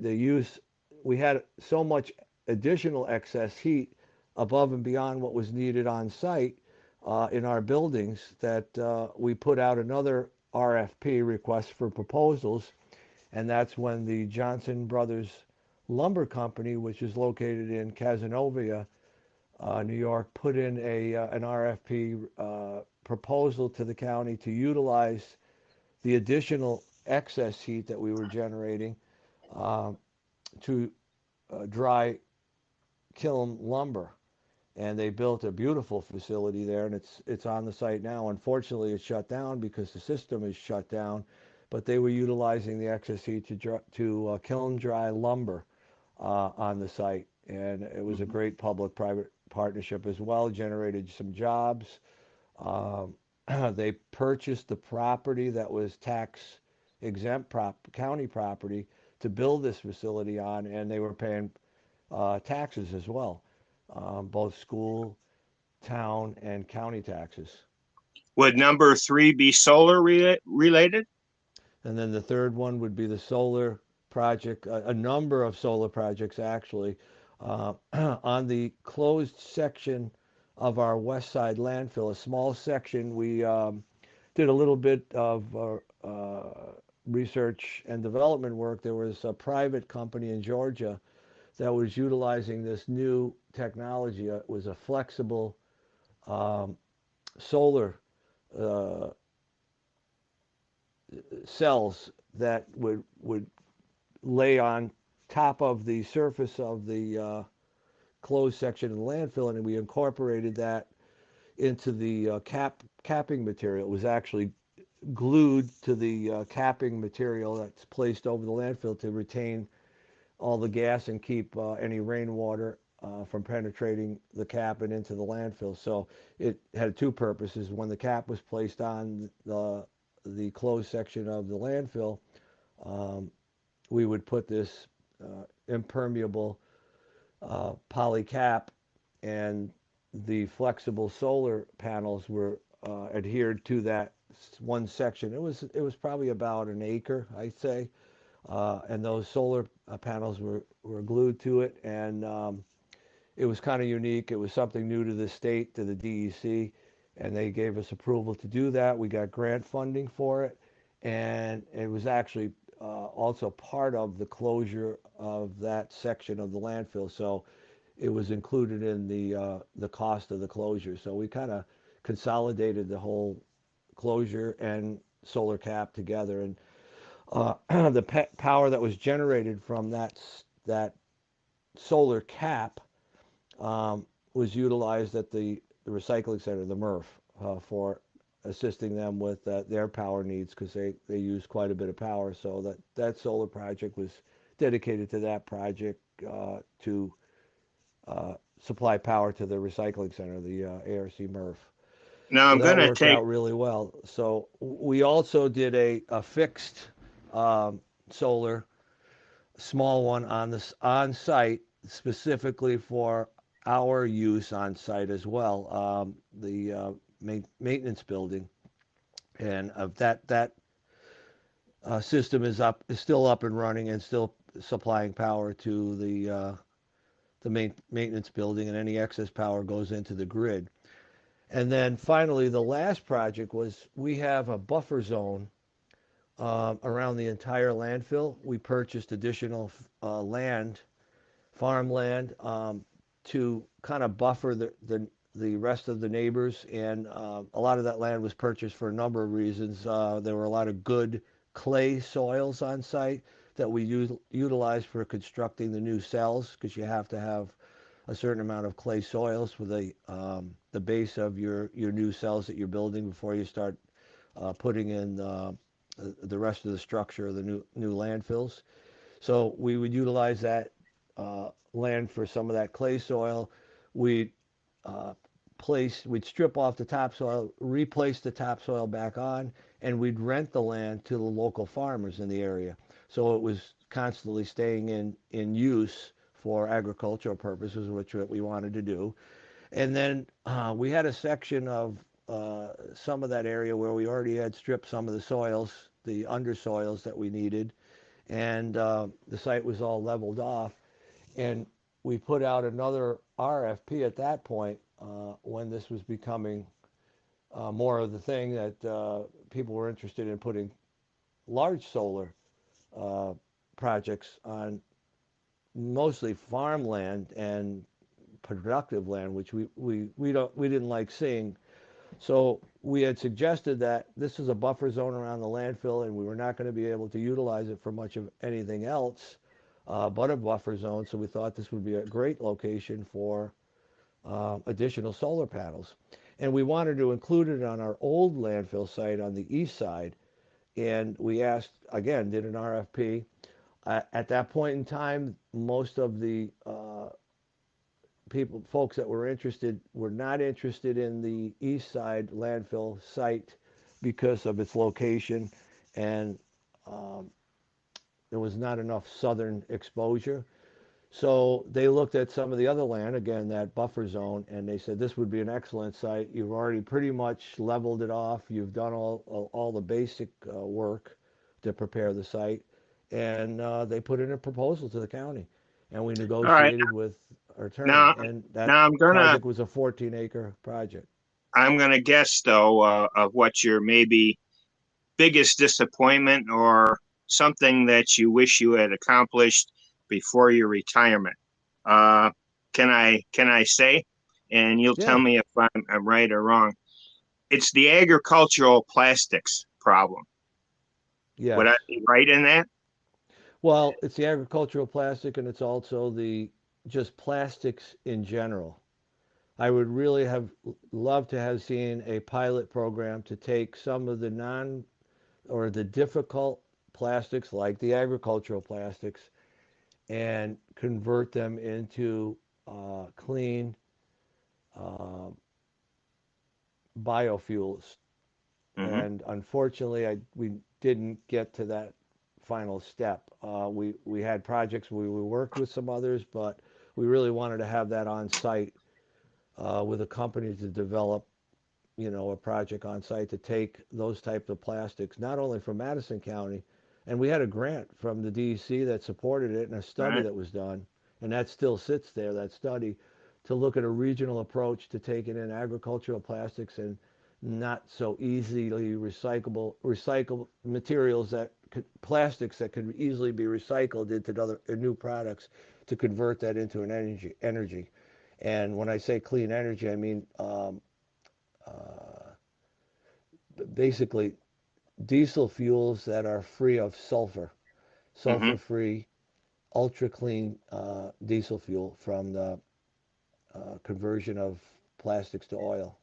S11: we had so much additional excess heat above and beyond what was needed on site in our buildings that we put out another RFP, request for proposals, and that's when the Johnson Brothers Lumber Company, which is located in Cazenovia, New York, put in an RFP proposal to the county to utilize the additional excess heat that we were generating to dry kiln lumber. And they built a beautiful facility there, and it's on the site now. Unfortunately, it's shut down because the system is shut down, but they were utilizing the excess heat to kiln dry lumber on the site. And it was a great public-private partnership as well, generated some jobs. They purchased the property that was tax exempt county property to build this facility on, and they were paying taxes as well, both school, town, and county taxes.
S10: Would number three be solar related?
S11: And then the third one would be the solar project, a number of solar projects actually. On the closed section of our west side landfill, a small section, we did a little bit of research and development work. There was a private company in Georgia that was utilizing this new technology. It was a flexible solar cells that would lay on top of the surface of the closed section of the landfill, and we incorporated that into the capping material. It was actually glued to the capping material that's placed over the landfill to retain all the gas and keep any rainwater from penetrating the cap and into the landfill. So it had two purposes. When the cap was placed on the closed section of the landfill, we would put this impermeable poly cap, and the flexible solar panels were adhered to that one section. It was probably about an acre, I'd say, and those solar panels were glued to it, and it was kind of unique. It was something new to the state, to the DEC, and they gave us approval to do that. We got grant funding for it, and it was actually also part of the closure of that section of the landfill. So it was included in the cost of the closure. So we kind of consolidated the whole closure and solar cap together, and the power that was generated from that that solar cap was utilized at the recycling center, the MRF, for assisting them with their power needs, because they use quite a bit of power. So that solar project was dedicated to that project to supply power to the recycling center, the ARC MRF.
S10: Now
S11: So
S10: I'm
S11: that
S10: going to
S11: worked
S10: take.
S11: out really well. So we also did a fixed solar, small one on site, specifically for our use on site as well. The maintenance building, and of that system is still up and running and still supplying power to the maintenance building, and any excess power goes into the grid. And then finally, the last project was, we have a buffer zone around the entire landfill. We purchased additional farmland, to kind of buffer the rest of the neighbors. And a lot of that land was purchased for a number of reasons. There were a lot of good clay soils on site that we utilized for constructing the new cells, because you have to have a certain amount of clay soils for the base of your new cells that you're building before you start putting in the rest of the structure of the new landfills. So we would utilize that land for some of that clay soil. We'd strip off the topsoil, replace the topsoil back on, and we'd rent the land to the local farmers in the area. So it was constantly staying in use for agricultural purposes, which we wanted to do. And then we had a section of some of that area where we already had stripped some of the soils, the undersoils that we needed, and the site was all leveled off. And we put out another RFP at that point, when this was becoming more of the thing, that people were interested in putting large solar projects on mostly farmland and productive land, which we didn't like seeing. So we had suggested that this is a buffer zone around the landfill, and we were not going to be able to utilize it for much of anything else but a buffer zone. So we thought this would be a great location for additional solar panels. And we wanted to include it on our old landfill site on the east side. And we asked, again, did an RFP. At that point in time, most of the folks that were interested were not interested in the east side landfill site because of its location, and there was not enough southern exposure. So they looked at some of the other land, again, that buffer zone, and they said this would be an excellent site. You've already pretty much leveled it off. You've done all the basic work to prepare the site. And they put in a proposal to the county, and we negotiated with our attorney. And that project was a 14-acre project.
S10: I'm gonna guess though, of what your maybe biggest disappointment or something that you wish you had accomplished before your retirement. Can I say? And you'll tell me if I'm right or wrong. It's the agricultural plastics problem.
S11: Yeah.
S10: Would I be right in that?
S11: Well, it's the agricultural plastic, and it's also just plastics in general. I would really have loved to have seen a pilot program to take some of the the difficult plastics, like the agricultural plastics, and convert them into clean biofuels. Mm-hmm. And unfortunately, we didn't get to that final step. We had projects where we worked with some others, but we really wanted to have that on site with a company to develop, a project on site to take those types of plastics, not only from Madison County, and we had a grant from the DEC that supported it, and a study that was done, and that still sits there, that study, to look at a regional approach to taking in agricultural plastics and not so easily recyclable materials, plastics that could easily be recycled into other new products, to convert that into an energy. And when I say clean energy, I mean basically diesel fuels that are free of sulfur-free, ultra clean diesel fuel from the conversion of plastics to oil.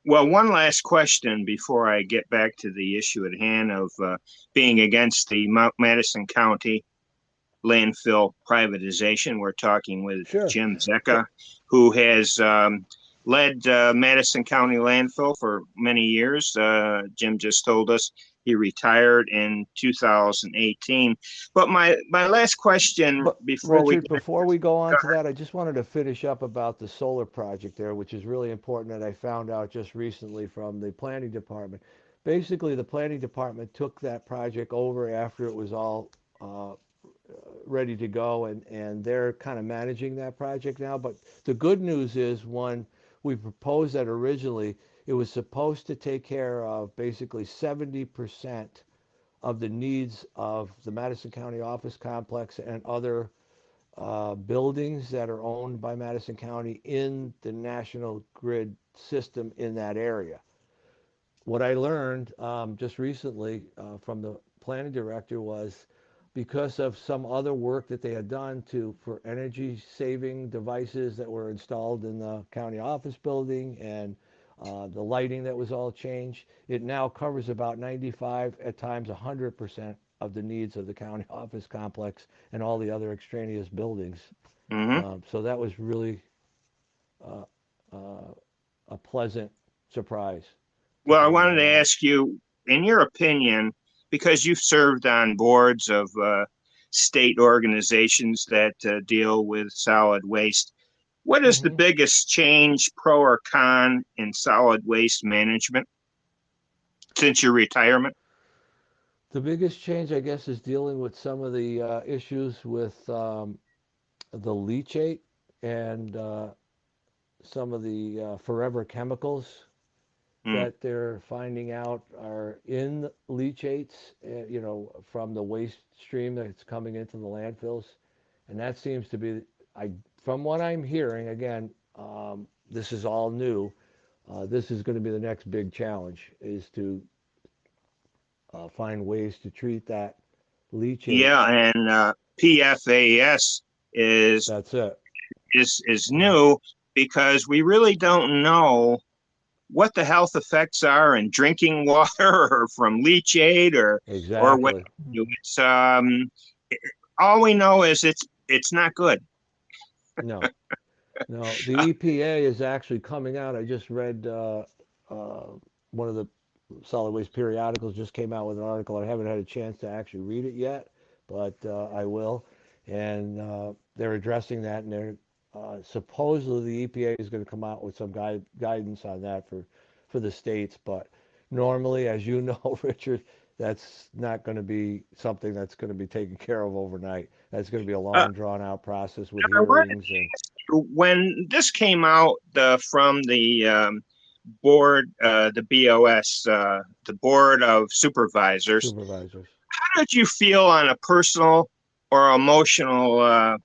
S10: Well, one last question before I get back to the issue at hand of being against the Madison County landfill privatization. We're talking with
S11: Sure.
S10: Jim Zecca, who has led Madison County landfill for many years. Jim just told us he retired in 2018. But my last question before
S11: Richard, before we go on to that, I just wanted to finish up about the solar project there, which is really important that I found out just recently from the planning department. Basically, the planning department took that project over after it was all ready to go, and they're kind of managing that project now. But the good news is, when we proposed that originally, it was supposed to take care of basically 70% of the needs of the Madison County office complex and other buildings that are owned by Madison County in the national grid system in that area. What I learned just recently from the planning director was, because of some other work that they had done for energy saving devices that were installed in the county office building, and the lighting that was all changed, it now covers about 95, at times 100% of the needs of the county office complex and all the other extraneous buildings. So that was really a pleasant surprise.
S10: Well, I wanted to ask you, in your opinion, because you've served on boards of state organizations that deal with solid waste, what is the biggest change, pro or con, in solid waste management since your retirement?
S11: The biggest change, I guess, is dealing with some of the issues with the leachate and some of the forever chemicals that they're finding out are in leachates, from the waste stream that's coming into the landfills. And that seems to be, from what I'm hearing, again, this is all new. This is going to be the next big challenge, is to find ways to treat that leachate.
S10: Yeah, and PFAS is new, because we really don't know what the health effects are in drinking water or from leachate or what. It's all we know is it's not good.
S11: No, the EPA is actually coming out. I just read one of the solid waste periodicals just came out with an article. I haven't had a chance to actually read it yet, but I will. And they're addressing that, and they're supposedly the EPA is going to come out with some guidance on that for the states. But normally, as you know, Richard, that's not going to be something that's going to be taken care of overnight. That's going to be a long, drawn-out process with hearings.
S10: When this came out from the board, the BOS, the Board of Supervisors, how did you feel on a personal or emotional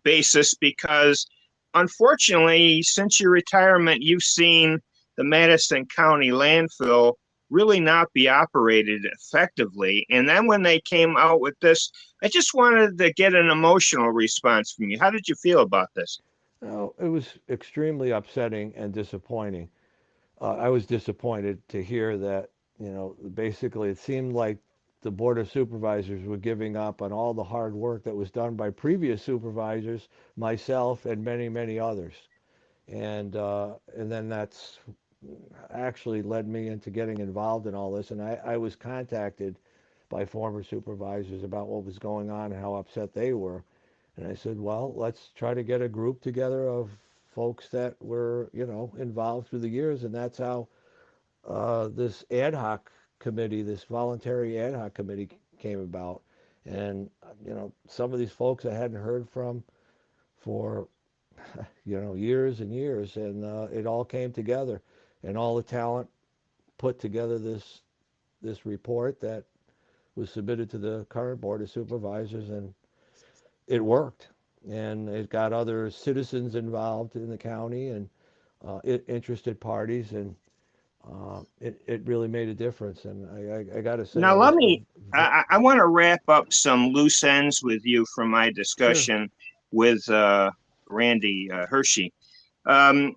S10: basis? Because unfortunately, since your retirement, you've seen the Madison County landfill really not be operated effectively. And then when they came out with this, I just wanted to get an emotional response from you. How did you feel about this?
S11: Well, it was extremely upsetting and disappointing. I was disappointed to hear that, basically it seemed like the Board of Supervisors were giving up on all the hard work that was done by previous supervisors, myself, and many, many others. And then that's actually led me into getting involved in all this. And I was contacted by former supervisors about what was going on and how upset they were. And I said, well, let's try to get a group together of folks that were, involved through the years. And that's how this ad hoc committee, this voluntary ad hoc committee came about. And, some of these folks I hadn't heard from for, years and years. And it all came together. And all the talent put together this report that was submitted to the current Board of Supervisors, and it worked. And it got other citizens involved in the county and interested parties, and it really made a difference. And I got to say,
S10: Now, I want to wrap up some loose ends with you from my
S11: sure.
S10: discussion with Randy Hershey. Um,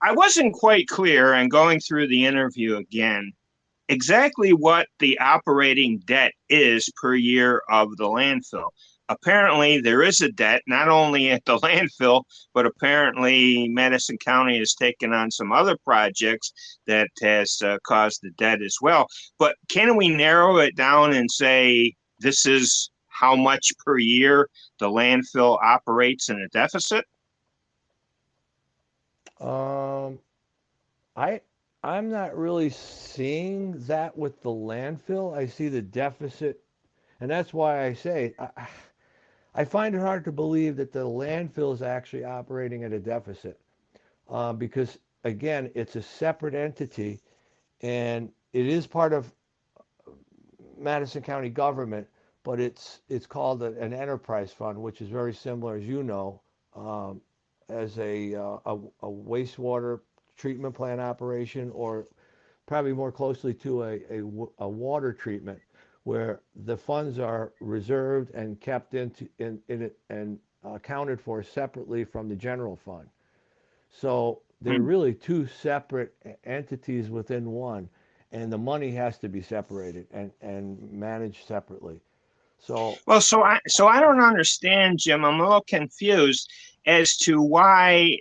S10: I wasn't quite clear, and going through the interview again, exactly what the operating debt is per year of the landfill. Apparently, there is a debt not only at the landfill, but apparently Madison County has taken on some other projects that has caused the debt as well. But can we narrow it down and say this is how much per year the landfill operates in a deficit?
S11: Um, I I'm not really seeing that with the landfill. I see the deficit, and that's why I say I find it hard to believe that the landfill is actually operating at a deficit, because again, it's a separate entity, and it is part of Madison County government, but it's called an enterprise fund, which is very similar, as you know, um, as a wastewater treatment plant operation, or probably more closely to a water treatment, where the funds are reserved and kept in it and accounted for separately from the general fund. So they're
S10: Hmm.
S11: really two separate entities within one, and the money has to be separated and managed separately. So,
S10: Well, so I don't understand, Jim. I'm a little confused as to why,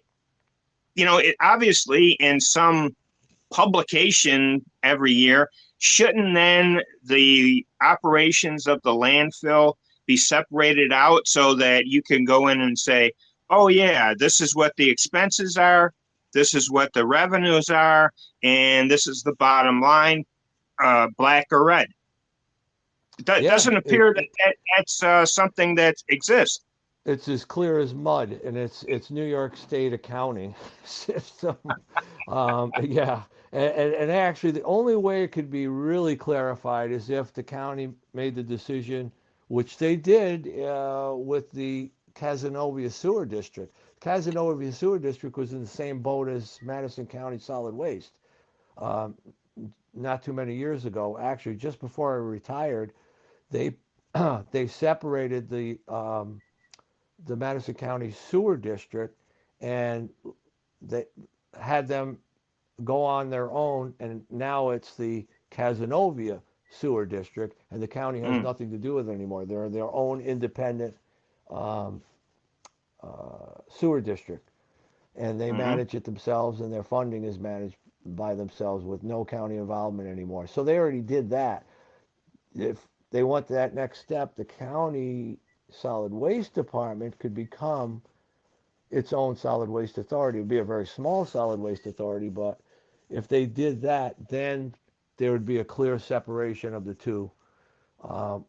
S10: it obviously in some publication every year, shouldn't then the operations of the landfill be separated out so that you can go in and say, oh, yeah, this is what the expenses are, this is what the revenues are, and this is the bottom line, black or red? It
S11: yeah,
S10: doesn't appear that's something that exists.
S11: it's as clear as mud, and it's New York State accounting system. Yeah, and actually, the only way it could be really clarified is if the county made the decision, which they did with the Cazenovia Sewer District. Cazenovia Sewer District was in the same boat as Madison County Solid Waste. Um, Not too many years ago, actually, just before I retired, they they separated the Madison County Sewer District, and they had them go on their own, and now it's the Cazenovia Sewer District, and the county has
S10: Mm,
S11: nothing to do with it anymore. They're their own independent um, sewer district, and they
S10: hmm.
S11: manage it themselves, and their funding is managed by themselves with no county involvement anymore. So they already did that. If they went to that next step, the county solid waste department could become its own solid waste authority. It would be a very small solid waste authority, but if they did that, then there would be a clear separation of the two. Um,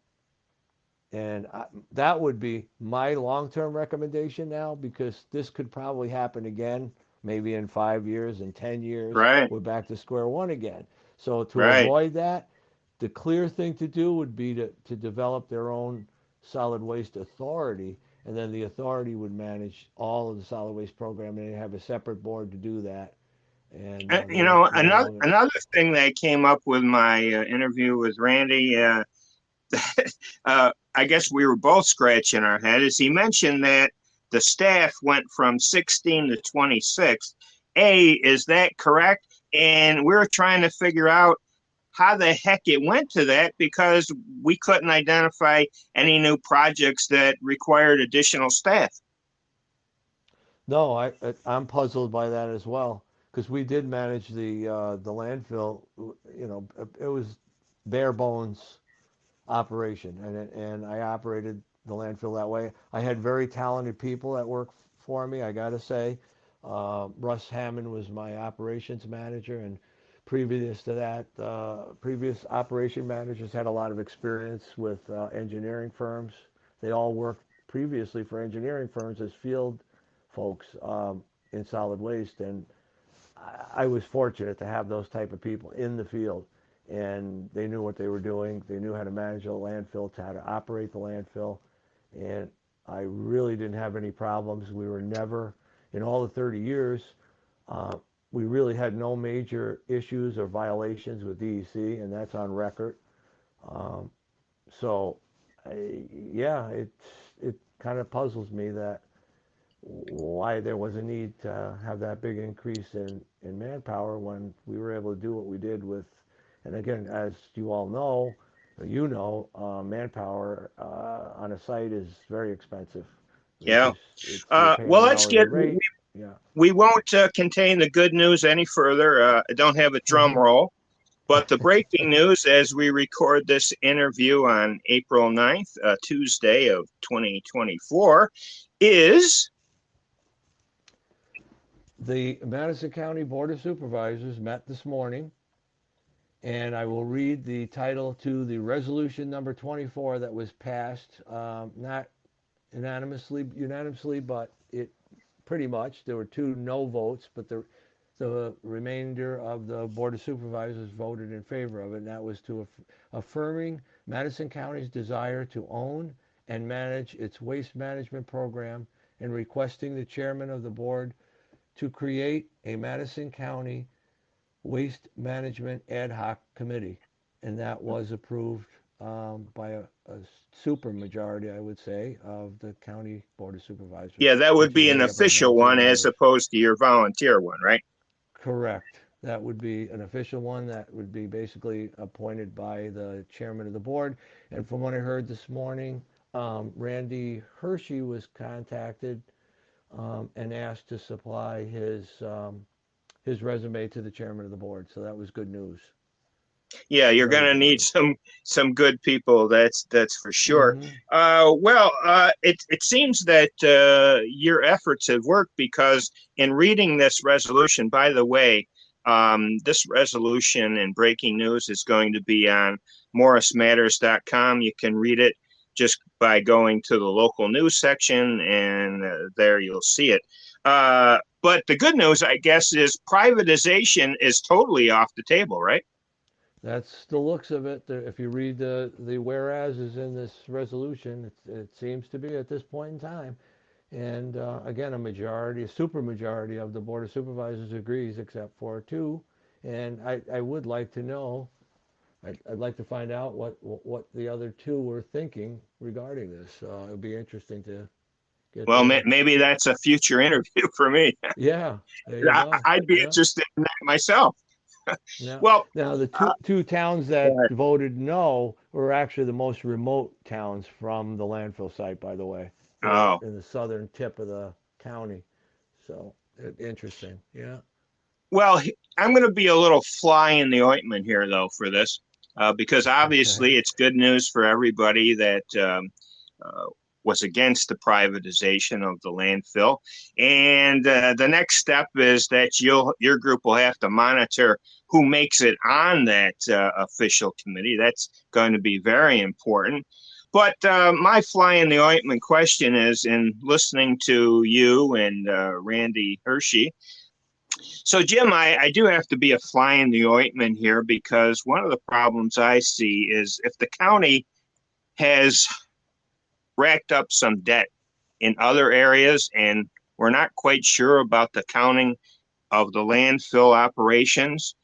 S11: and that would be my long-term recommendation now, because this could probably happen again, maybe in 5 years, in 10 years,
S10: Right,
S11: we're back to square one again. So to
S10: right.
S11: avoid that, the clear thing to do would be to develop their own solid waste authority, and then the authority would manage all of the solid waste program, and they have a separate board to do that, and they would own it.
S10: Another thing that came up with my interview with Randy, I guess we were both scratching our head, is he mentioned that the staff went from 16 to 26. Is that correct? And we're trying to figure out how the heck it went to that, because we couldn't identify any new projects that required additional staff.
S11: No, I'm puzzled by that as well, because we did manage the landfill. It was bare bones operation, and I operated the landfill that way. I had very talented people that worked for me, I got to say. Russ Hammond was my operations manager, and previous to that, previous operation managers had a lot of experience with engineering firms. They all worked previously for engineering firms as field folks in solid waste, and I was fortunate to have those type of people in the field, and they knew what they were doing. They knew how to manage a landfill, how to operate the landfill, and I really didn't have any problems. We were never, in all the 30 years, uh, we really had no major issues or violations with DEC, and that's on record. Um, so, yeah, it kind of puzzles me that why there was a need to have that big increase in manpower when we were able to do what we did with, and again, as you all know, manpower on a site is very expensive.
S10: Yeah.
S11: You're paying
S10: Well,
S11: an
S10: let's
S11: hourly
S10: get.
S11: rate. Yeah.
S10: We won't contain the good news any further. I don't have a drum
S11: Mhm.
S10: roll, but the breaking news as we record this interview on April 9th, Tuesday of 2024, is
S11: The Madison County Board of Supervisors met this morning, and I will read the title to the resolution number 24 that was passed, not unanimously, but it pretty much. There were 2 no votes, but the remainder of the Board of Supervisors voted in favor of it, and that was to affirming Madison County's desire to own and manage its waste management program and requesting the chairman of the board to create a Madison County Waste Management Ad Hoc Committee. And that was approved by a super majority, I would say, of the County Board of Supervisors,
S10: yeah, that would
S11: which is
S10: be an
S11: made up of
S10: official
S11: 19
S10: one as
S11: members.
S10: opposed to your volunteer one, right?
S11: Correct. That would be an official one that would be basically appointed by the chairman of the board. And from what I heard this morning, Randy Hershey was contacted and asked to supply his resume to the chairman of the board. So that was good news.
S10: Yeah, you're
S11: Very
S10: going to
S11: good
S10: need
S11: news.
S10: some good people. That's for sure.
S11: Mm-hmm.
S10: It seems that your efforts have worked because in reading this resolution, by the way, this resolution and breaking news is going to be on morrismatters.com. You can read it just by going to the local news section, and there you'll see it. But the good news, I guess, is privatization is totally off the table, right?
S11: That's the looks of it. If you read the whereases in this resolution, it seems to be at this point in time. And again, a supermajority of the Board of Supervisors agrees, except for 2. And I would like to know, I'd like to find out what the other 2 were thinking regarding this. It would be interesting to get
S10: Well,
S11: their.
S10: maybe that's a future interview for me.
S11: Yeah, there you go.
S10: I'd be
S11: Yeah.
S10: interested in that myself.
S11: Now,
S10: Well,
S11: now the two towns that voted no were actually the most remote towns from the landfill site, by the way. They're
S10: oh,
S11: in the southern tip of the county. So interesting. Yeah.
S10: well, I'm going to be a little fly in the ointment here, though, for this, because
S11: Okay.
S10: obviously it's good news for everybody that uh, was against the privatization of the landfill. And the next step is that your group will have to monitor who makes it on that official committee. That's going to be very important. But my fly in the ointment question is, in listening to you and Randy Hershey. So, Jim, I do have to be a fly in the ointment here because one of the problems I see is if the county has racked up some debt in other areas, and we're not quite sure about the counting of the landfill operations.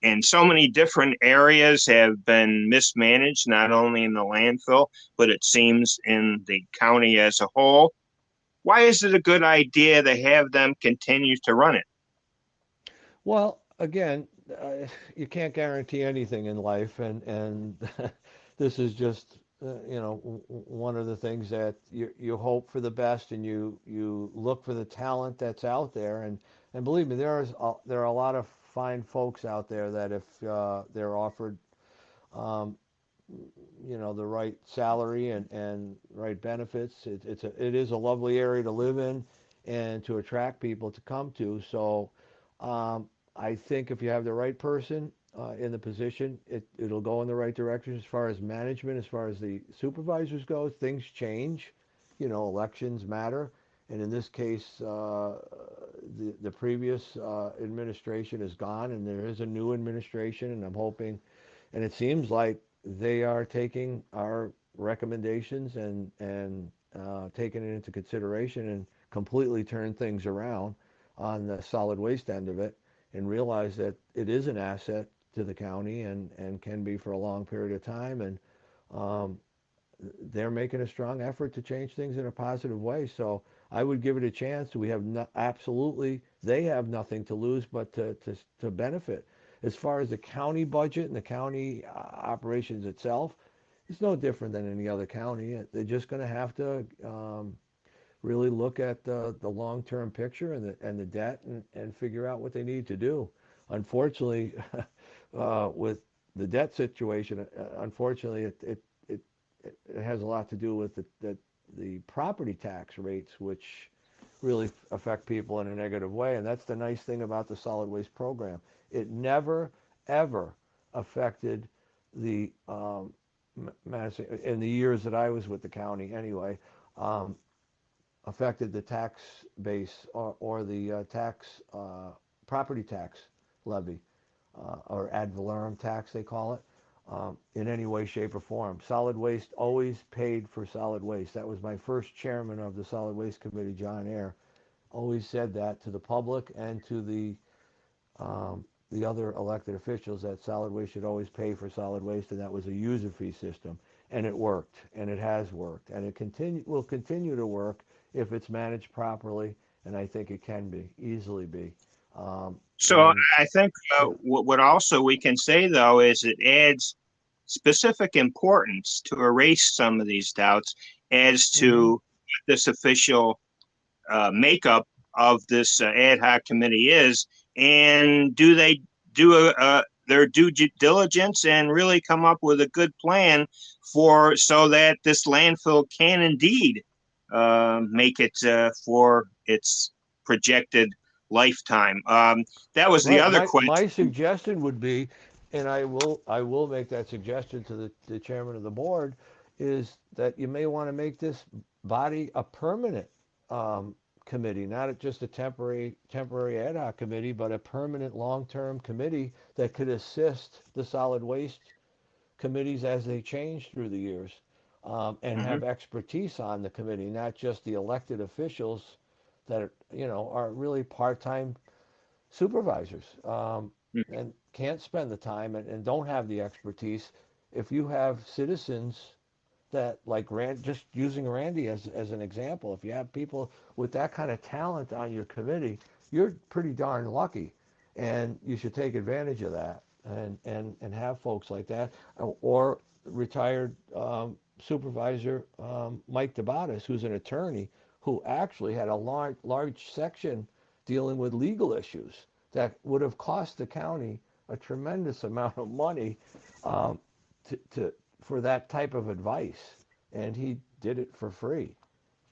S10: And so many different areas have been mismanaged, not only in the landfill, but it seems in the county as a whole. Why is it a good idea to have them continue to run it?
S11: Well, again, you can't guarantee anything in life, and this is just one of the things that you hope for the best, and you look for the talent that's out there, and believe me, there are a lot of fine folks out there that if they're offered um, the right salary and right benefits, it is a lovely area to live in and to attract people to come to. So I think if you have the right person in the position, it'll go in the right direction as far as management, as far as the supervisors go. Things change, elections matter, and in this case, the previous administration is gone, and there is a new administration, and I'm hoping, and it seems like they are taking our recommendations and taking it into consideration and completely turn things around on the solid waste end of it. and realize that it is an asset to the county and can be for a long period of time. And they're making a strong effort to change things in a positive way. So I would give it a chance. We have absolutely, they have nothing to lose but to benefit. As far as the county budget and the county operations itself, it's no different than any other county. They're just going to have to really look at the long-term picture and the debt and figure out what they need to do. Unfortunately, with the debt situation, unfortunately, it has a lot to do with the property tax rates, which really affect people in a negative way. And that's the nice thing about the solid waste program. It never, ever affected the Madison, in the years that I was with the county anyway, affected the tax base or the property tax levy, or ad valorem tax, they call it. In any way, shape, or form. Solid waste always paid for solid waste. That was my first chairman of the Solid Waste Committee, John Ayer, always said that to the public and to the other elected officials, that solid waste should always pay for solid waste, and that was a user fee system. And it worked, and it has worked, and it will continue to work if it's managed properly, and I think it can be, easily be.
S10: So I think what also we can say, though, is it adds specific importance to erase some of these doubts as to this official makeup of this ad hoc committee is, and do they do their due diligence and really come up with a good plan so that this landfill can indeed make it for its projected lifetime. That was the other question.
S11: My suggestion would be, and I will make that suggestion to the chairman of the board, is that you may want to make this body a permanent committee, not just a temporary ad hoc committee, but a permanent long-term committee that could assist the solid waste committees as they change through the years, and have expertise on the committee, not just the elected officials that are really part-time supervisors, and can't spend the time and don't have the expertise. If you have citizens that, like just using Randy as an example, if you have people with that kind of talent on your committee, you're pretty darn lucky, and you should take advantage of that and have folks like that. Or retired supervisor Mike DeBatis, who's an attorney, who actually had a large section dealing with legal issues that would have cost the county a tremendous amount of money for that type of advice, and he did it for free,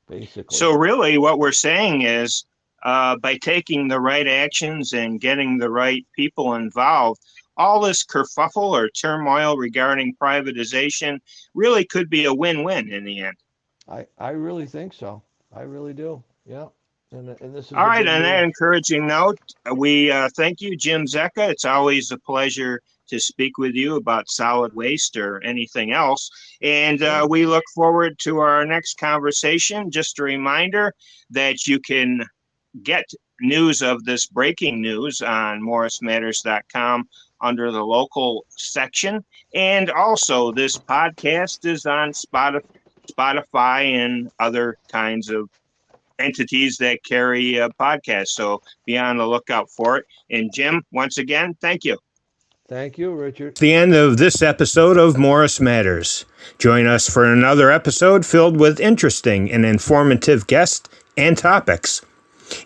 S11: basically.
S10: So really what we're saying is, by taking the right actions and getting the right people involved, all this kerfuffle or turmoil regarding privatization really could be a win-win in the end.
S11: I really think so. I really do. Yeah. And this is
S10: all right. On that encouraging note, we thank you, Jim Zecca. It's always a pleasure to speak with you about solid waste or anything else. And we look forward to our next conversation. Just a reminder that you can get news of this breaking news on morrismatters.com under the local section. And also this podcast is on Spotify and other kinds of entities that carry podcasts. So be on the lookout for it. And Jim, once again, thank you.
S11: Thank you, Richard.
S10: The end of this episode of Morris Matters. Join us for another episode filled with interesting and informative guests and topics.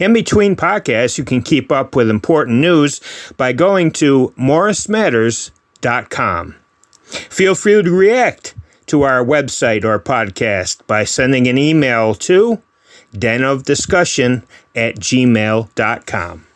S10: In between podcasts, you can keep up with important news by going to morrismatters.com. Feel free to react to our website or podcast by sending an email to denofdiscussion@gmail.com.